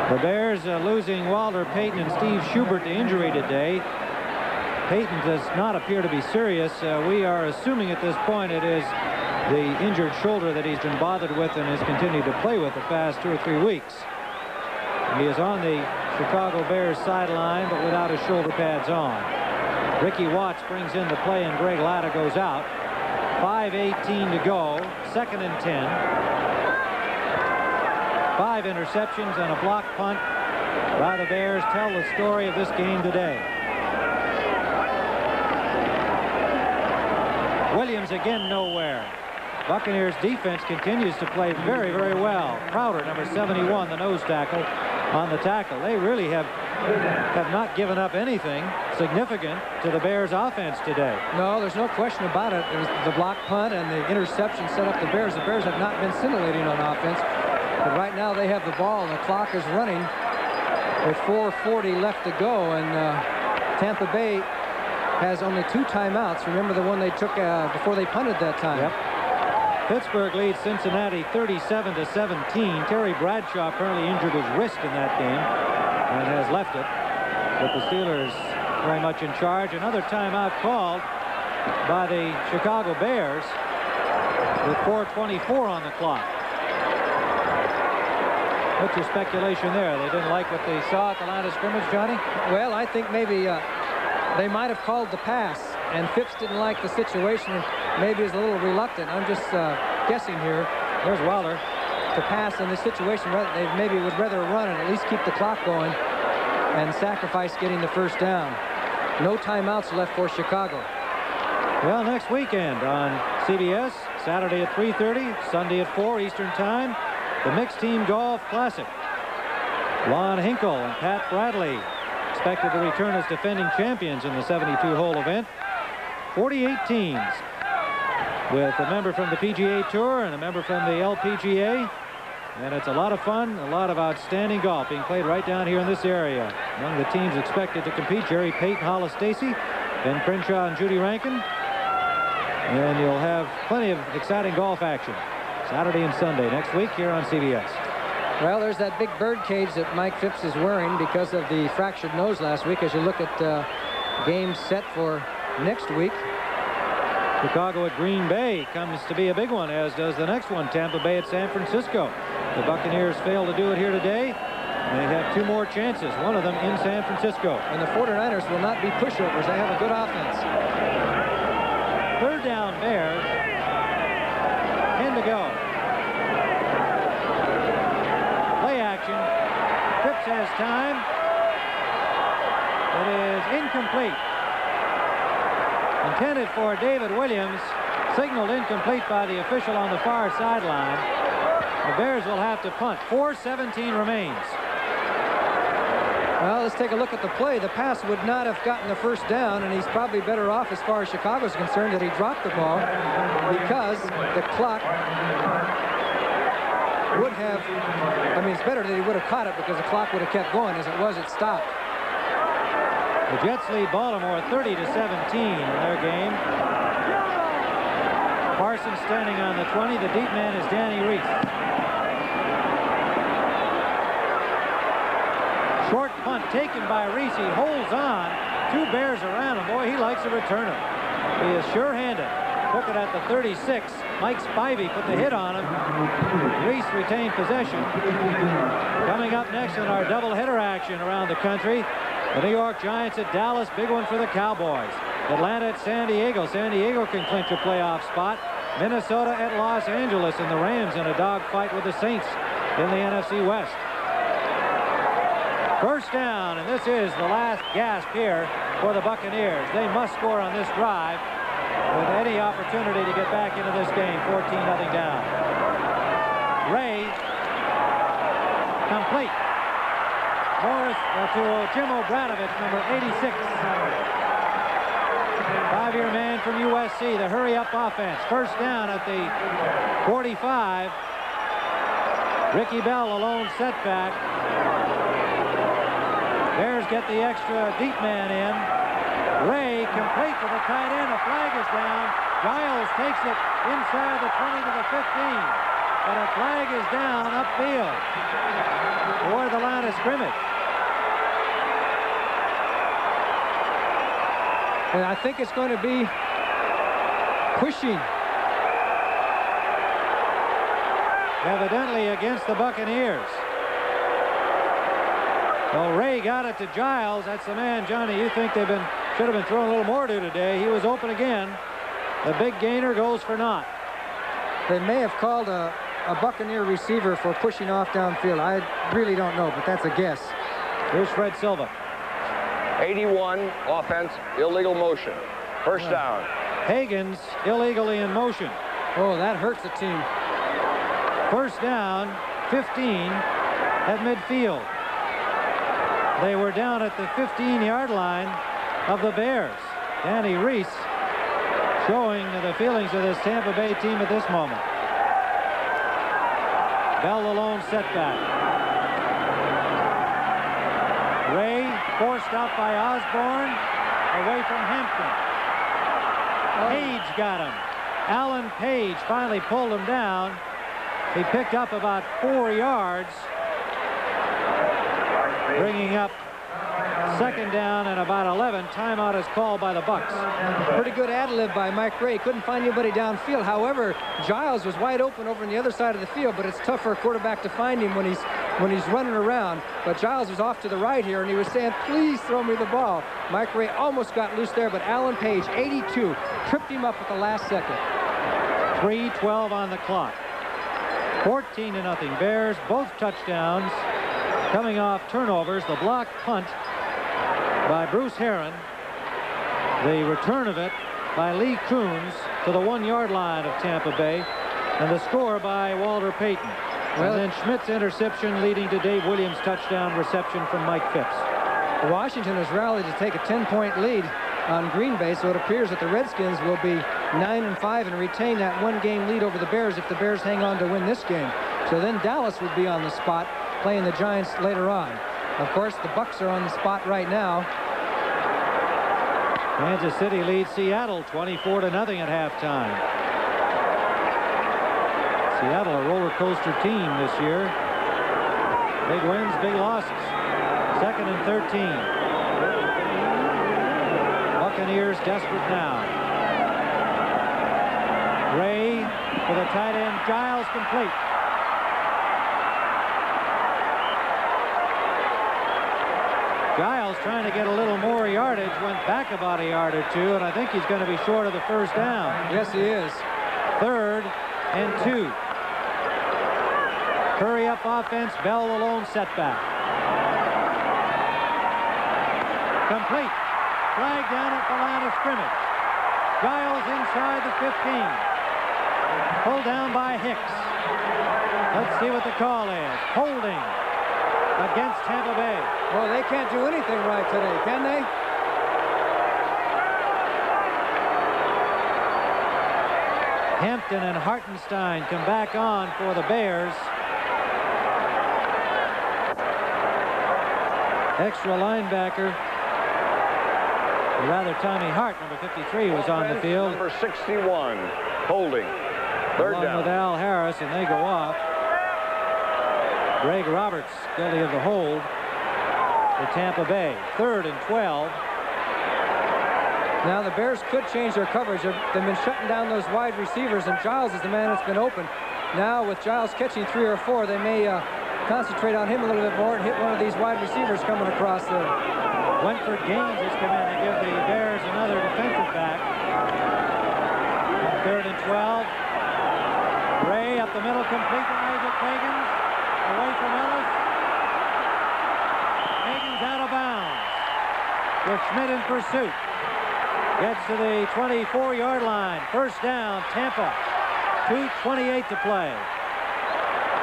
The Bears losing Walter Payton and Steve Schubert to injury today. Payton does not appear to be serious. We are assuming at this point it is the injured shoulder that he's been bothered with and has continued to play with the past 2 or 3 weeks. He is on the Chicago Bears sideline, but without his shoulder pads on. Ricky Watts brings in the play, and Greg Latta goes out. 5:18 to go, 2nd and 10. 5 interceptions and a block punt by the Bears tell the story of this game today. Williams again nowhere. Buccaneers defense continues to play very, very well. Crowder, number 71, the nose tackle, on the tackle. They really have not given up anything significant to the Bears offense today. No, there's no question about it. It was the block punt and the interception set up the Bears. The Bears have not been scintillating on offense. But right now they have the ball, and the clock is running with 4:40 left to go, and Tampa Bay has only 2 timeouts. Remember the one they took before they punted that time. Yep. Pittsburgh leads Cincinnati 37-17. Terry Bradshaw apparently injured his wrist in that game and has left it. But the Steelers very much in charge. Another timeout called by the Chicago Bears with 4:24 on the clock. What's your speculation there? They didn't like what they saw at the line of scrimmage, Johnny? Well, I think maybe they might have called the pass, and Phipps didn't like the situation, and maybe is a little reluctant. I'm just guessing here. There's Wilder to pass in this situation. They maybe would rather run and at least keep the clock going and sacrifice getting the first down. No timeouts left for Chicago. Well, next weekend on CBS, Saturday at 3:30, Sunday at 4 Eastern Time, the Mixed Team Golf Classic. Lon Hinkle and Pat Bradley expected to return as defending champions in the 72-hole event. 48 teams, with a member from the PGA Tour and a member from the LPGA. And it's a lot of fun, a lot of outstanding golf being played right down here in this area. Among the teams expected to compete, Jerry Payton, Hollis Stacy, Ben Crenshaw, and Judy Rankin. And you'll have plenty of exciting golf action Saturday and Sunday next week here on CBS. Well, there's that big bird cage that Mike Phipps is wearing because of the fractured nose last week. As you look at games set for next week, Chicago at Green Bay comes to be a big one, as does the next one, Tampa Bay at San Francisco. The Buccaneers failed to do it here today. They have 2 more chances, one of them in San Francisco. And the 49ers will not be pushovers. They have a good offense. 3rd down, Bears. 10 to go. Play action. Phipps has time. It is incomplete. Intended for David Williams. Signaled incomplete by the official on the far sideline. The Bears will have to punt. 4:17 remains. Well, let's take a look at the play. The pass would not have gotten the first down, and he's probably better off as far as Chicago's concerned that he dropped the ball because the clock would have, I mean, it's better that he would have caught it because the clock would have kept going. As it was, it stopped. The Jets lead Baltimore 30-17 in their game. Parsons standing on the 20. The deep man is Danny Reese. Short punt taken by Reese. He holds on. 2 Bears around him. Boy, he likes a returner. He is sure-handed. Took it at the 36. Mike Spivey put the hit on him. Reese retained possession. Coming up next in our doubleheader action around the country, the New York Giants at Dallas. Big one for the Cowboys. Atlanta at San Diego. San Diego can clinch a playoff spot. Minnesota at Los Angeles, and the Rams in a dogfight with the Saints in the NFC West. First down, and this is the last gasp here for the Buccaneers. They must score on this drive with any opportunity to get back into this game. 14-0 down. Ray, complete. Morris to Jim Obradovic, number 86. 5-year man from USC. The hurry-up offense. First down at the 45. Ricky Bell, a lone setback. Bears get the extra deep man in. Ray complete to the tight end. A flag is down. Giles takes it inside the 20 to the 15. But a flag is down upfield toward the line of scrimmage. And I think it's going to be pushing. Evidently against the Buccaneers. Well, Ray got it to Giles. That's the man, Johnny, you think should have been throwing a little more to today. He was open again. The big gainer goes for naught. They may have called a Buccaneer receiver for pushing off downfield. I really don't know, but that's a guess. Here's Fred Silva. 81, offense, illegal motion. First down. Hagan's illegally in motion. Oh, that hurts the team. First down, 15 at midfield. They were down at the 15-yard line of the Bears. Danny Reese showing the feelings of this Tampa Bay team at this moment. Bell alone setback. Ray forced out by Osborne, away from Hampton. Page got him. Alan Page finally pulled him down. He picked up about 4 yards, bringing up second down and about 11. Timeout is called by the Bucs. Pretty good ad-lib by Mike Ray. Couldn't find anybody downfield. However, Giles was wide open over on the other side of the field, but it's tough for a quarterback to find him when he's running around. But Giles was off to the right here, and he was saying, please throw me the ball. Mike Ray almost got loose there, but Alan Page, 82, tripped him up at the last second. 3:12 on the clock. 14-0 Bears, both touchdowns coming off turnovers. The block punt by Bruce Herron. The return of it by Lee Coons to the 1-yard line of Tampa Bay. And the score by Walter Payton. Well, and then Schmidt's interception leading to Dave Williams' touchdown reception from Mike Phipps. Washington has rallied to take a 10-point lead on Green Bay, so it appears that the Redskins will be 9-5 and retain that 1-game lead over the Bears if the Bears hang on to win this game. So then Dallas would be on the spot playing the Giants later on. Of course, the Bucs are on the spot right now. Kansas City leads Seattle 24-0 at halftime. Seattle, a roller coaster team this year. Big wins, big losses. 2nd and 13. Buccaneers desperate now. Ray with a tight end. Giles complete. Giles trying to get a little more yardage, went back about a yard or two, and I think he's going to be short of the first down. Yes, he is. 3rd and 2. Hurry up offense, Bell alone setback. Complete. Flag down at the line of scrimmage. Giles inside the 15. Pulled down by Hicks. Let's see what the call is. Holding against Tampa Bay. Well, they can't do anything right today, can they? Hampton and Hartenstein come back on for the Bears. extra linebacker, or rather Tommy Hart, number 53, was on the field. Number 61, holding. Third Along down. with Al Harris, and they go off. Greg Roberts guilty of the hold for Tampa Bay. 3rd and 12. Now the Bears could change their coverage. They've been shutting down those wide receivers, and Giles is the man that's been open. Now with Giles catching 3 or 4, they may concentrate on him a little bit more and hit one of these wide receivers coming across there. Wentford Gaines has come in to give the Bears another defensive back. 3rd and 12. Ray up the middle, complete to Isaac Higgins. Away from Ellis. Higgins out of bounds. With Schmidt in pursuit. Gets to the 24-yard line. First down, Tampa. 2:28 to play.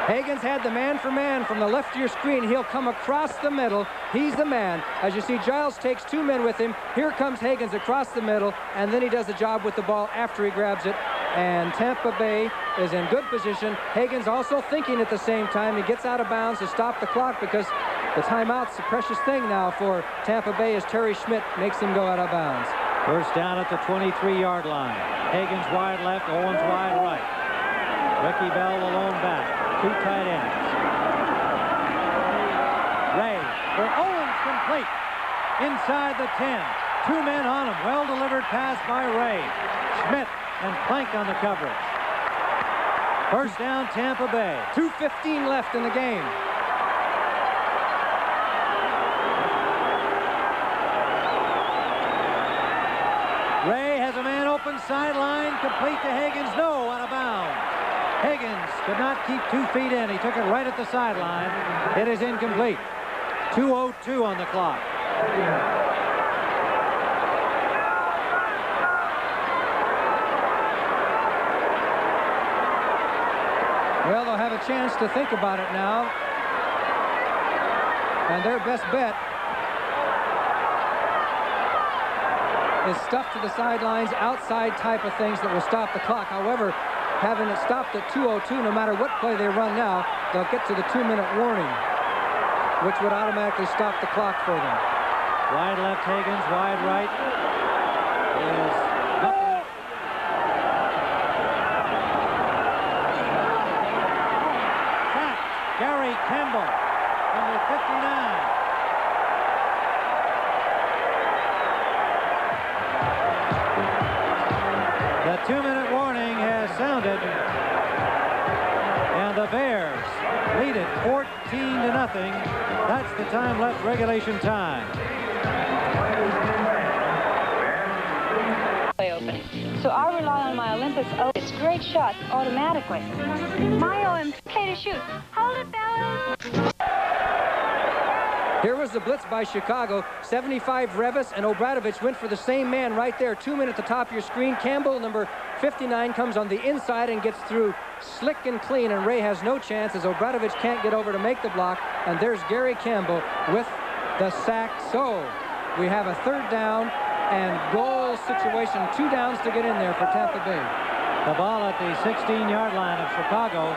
Higgins had the man-for-man from the left of your screen. He'll come across the middle. He's the man. As you see, Giles takes 2 men with him. Here comes Higgins across the middle, and then he does the job with the ball after he grabs it. And Tampa Bay is in good position. Higgins also thinking at the same time. He gets out of bounds to stop the clock because the timeout's a precious thing now for Tampa Bay as Terry Schmidt makes him go out of bounds. First down at the 23-yard line. Higgins wide left, Owens wide right. Ricky Bell the lone back. 2 tight ends. Ray for Owens, complete. Inside the 10. 2 men on him. Well delivered pass by Ray. Schmidt and Plank on the coverage. First down, Tampa Bay. 2:15 left in the game. Ray has a man open sideline, complete to Higgins. No, out of bounds. Higgins could not keep 2 feet in. He took it right at the sideline. It is incomplete. 2:02 on the clock. Well, they'll have a chance to think about it now. And their best bet is stuff to the sidelines, outside type of things that will stop the clock. However, having it stopped at 2:02, no matter what play they run now, they'll get to the 2-minute warning, which would automatically stop the clock for them. Wide left Higgins, wide right is sacked. Gary Campbell, number 59. The 2-minute warning has sounded, and the Bears lead it 14-0. That's the time left, regulation time. Open. So I rely on my Olympus. Oh, it's great shots automatically. My Olympus. Okay to shoot. Hold it, fellas. Here was the blitz by Chicago. 75 Revis and Obradovich went for the same man right there. 2 men at the top of your screen. Campbell, number 59, comes on the inside and gets through slick and clean, and Ray has no chance as Obradovich can't get over to make the block. And there's Gary Campbell with the sack. So we have a 3rd down and goal situation. 2 downs to get in there for Tampa Bay. The ball at the 16-yard line of Chicago.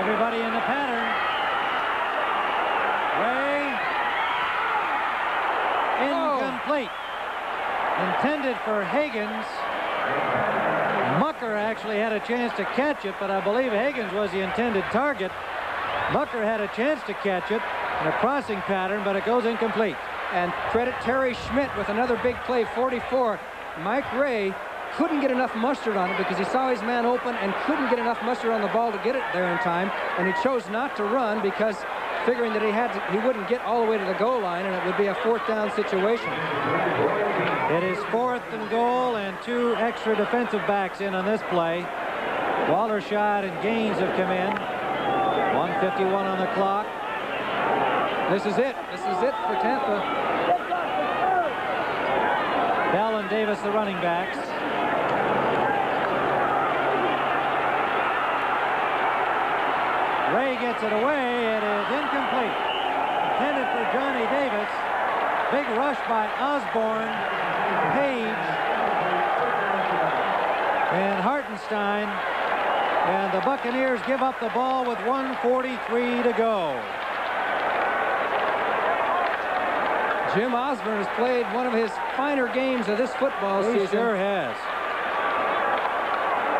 Everybody in the pattern. Ray. Incomplete. Intended for Higgins. Mucker actually had a chance to catch it, but I believe Higgins was the intended target. Mucker had a chance to catch it in a crossing pattern, but it goes incomplete. And credit Terry Schmidt with another big play, 44. Mike Ray couldn't get enough mustard on it because he saw his man open and couldn't get enough mustard on the ball to get it there in time, and he chose not to run because figuring that he wouldn't get all the way to the goal line and it would be a 4th down situation. It is 4th and goal, and 2 extra defensive backs in on this play. Wallershot and Gaines have come in. 1:51 on the clock. This is it. This is it for Tampa. Bell and Davis, the running backs. Ray gets it away. It is incomplete. Intended for Johnny Davis. Big rush by Osborne, Page, and Hartenstein. And the Buccaneers give up the ball with 1:43 to go. Jim Osborne has played one of his finer games of this football season. He sure has.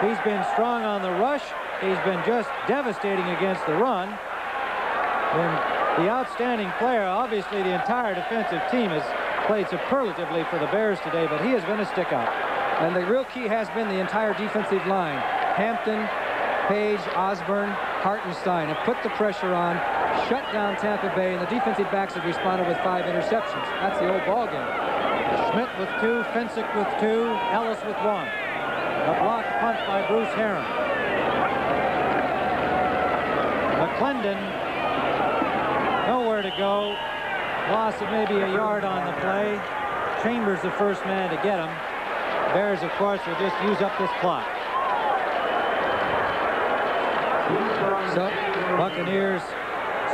He's been strong on the rush. He's been just devastating against the run. And the outstanding player, obviously the entire defensive team has played superlatively for the Bears today, but he has been a stick-out. And the real key has been the entire defensive line. Hampton, Page, Osborne, Hartenstein have put the pressure on, shut down Tampa Bay, and the defensive backs have responded with 5 interceptions. That's the old ball game. Schmidt with 2, Fensick with 2, Ellis with 1. A block punt by Bruce Heron. McClendon, nowhere to go. Loss of maybe a yard on the play. Chambers the first man to get him. Bears, of course, will just use up this clock. So, Buccaneers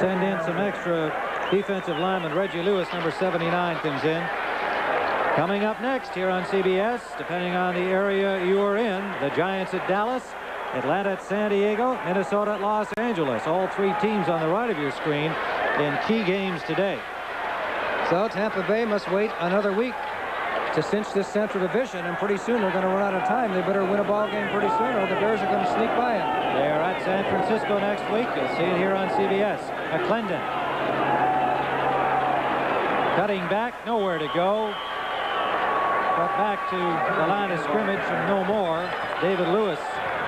send in some extra defensive lineman. Reggie Lewis, number 79, comes in. Coming up next here on CBS, depending on the area you are in, the Giants at Dallas, Atlanta at San Diego, Minnesota at Los Angeles. All 3 teams on the right of your screen in key games today. So Tampa Bay must wait another week to cinch this Central Division, and pretty soon they're going to run out of time. They better win a ball game pretty soon, or the Bears are going to sneak by them. They're at San Francisco next week. You'll see it here on CBS. McClendon. Cutting back, nowhere to go. But back to the line of scrimmage and no more. David Lewis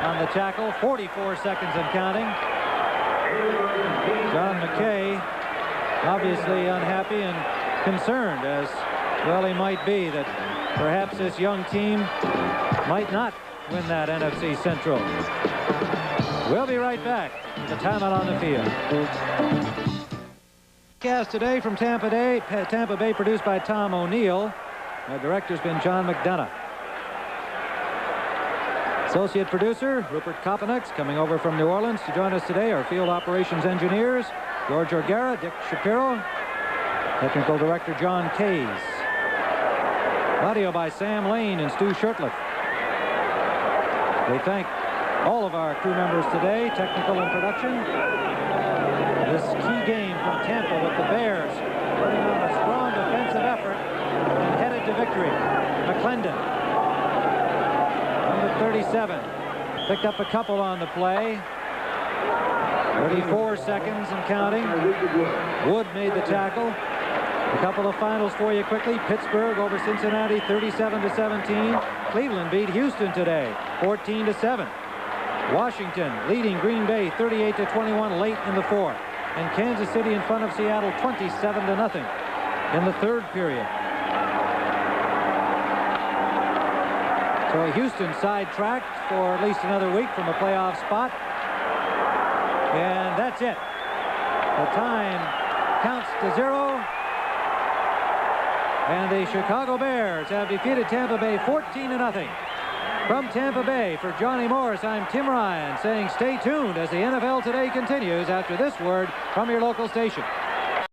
on the tackle. 44 seconds and counting. John McKay obviously unhappy and concerned, as well he might be, that perhaps this young team might not win that NFC Central. We'll be right back. The timeout on the field. Cast today from Tampa Bay, produced by Tom O'Neill. Our director's been John McDonough. Associate producer Rupert Kopanex, coming over from New Orleans to join us today. Our field operations engineers, George Orgara, Dick Shapiro, technical director John Kays. Audio by Sam Lane and Stu Shurtleff. We thank all of our crew members today, technical and production. This key game from Tampa with the Bears putting on a strong defensive effort and headed to victory. McClendon, number 37, picked up a couple on the play. 34 seconds and counting. Wood made the tackle. A couple of finals for you quickly. Pittsburgh over Cincinnati, 37-17. Cleveland beat Houston today, 14-7. Washington leading Green Bay, 38-21 late in the 4th. And Kansas City in front of Seattle, 27-0 in the 3rd period. So Houston sidetracked for at least another week from a playoff spot. And that's it. The time counts to 0. And the Chicago Bears have defeated Tampa Bay 14-0. From Tampa Bay, for Johnny Morris, I'm Tim Ryan saying stay tuned as the NFL Today continues after this word from your local station.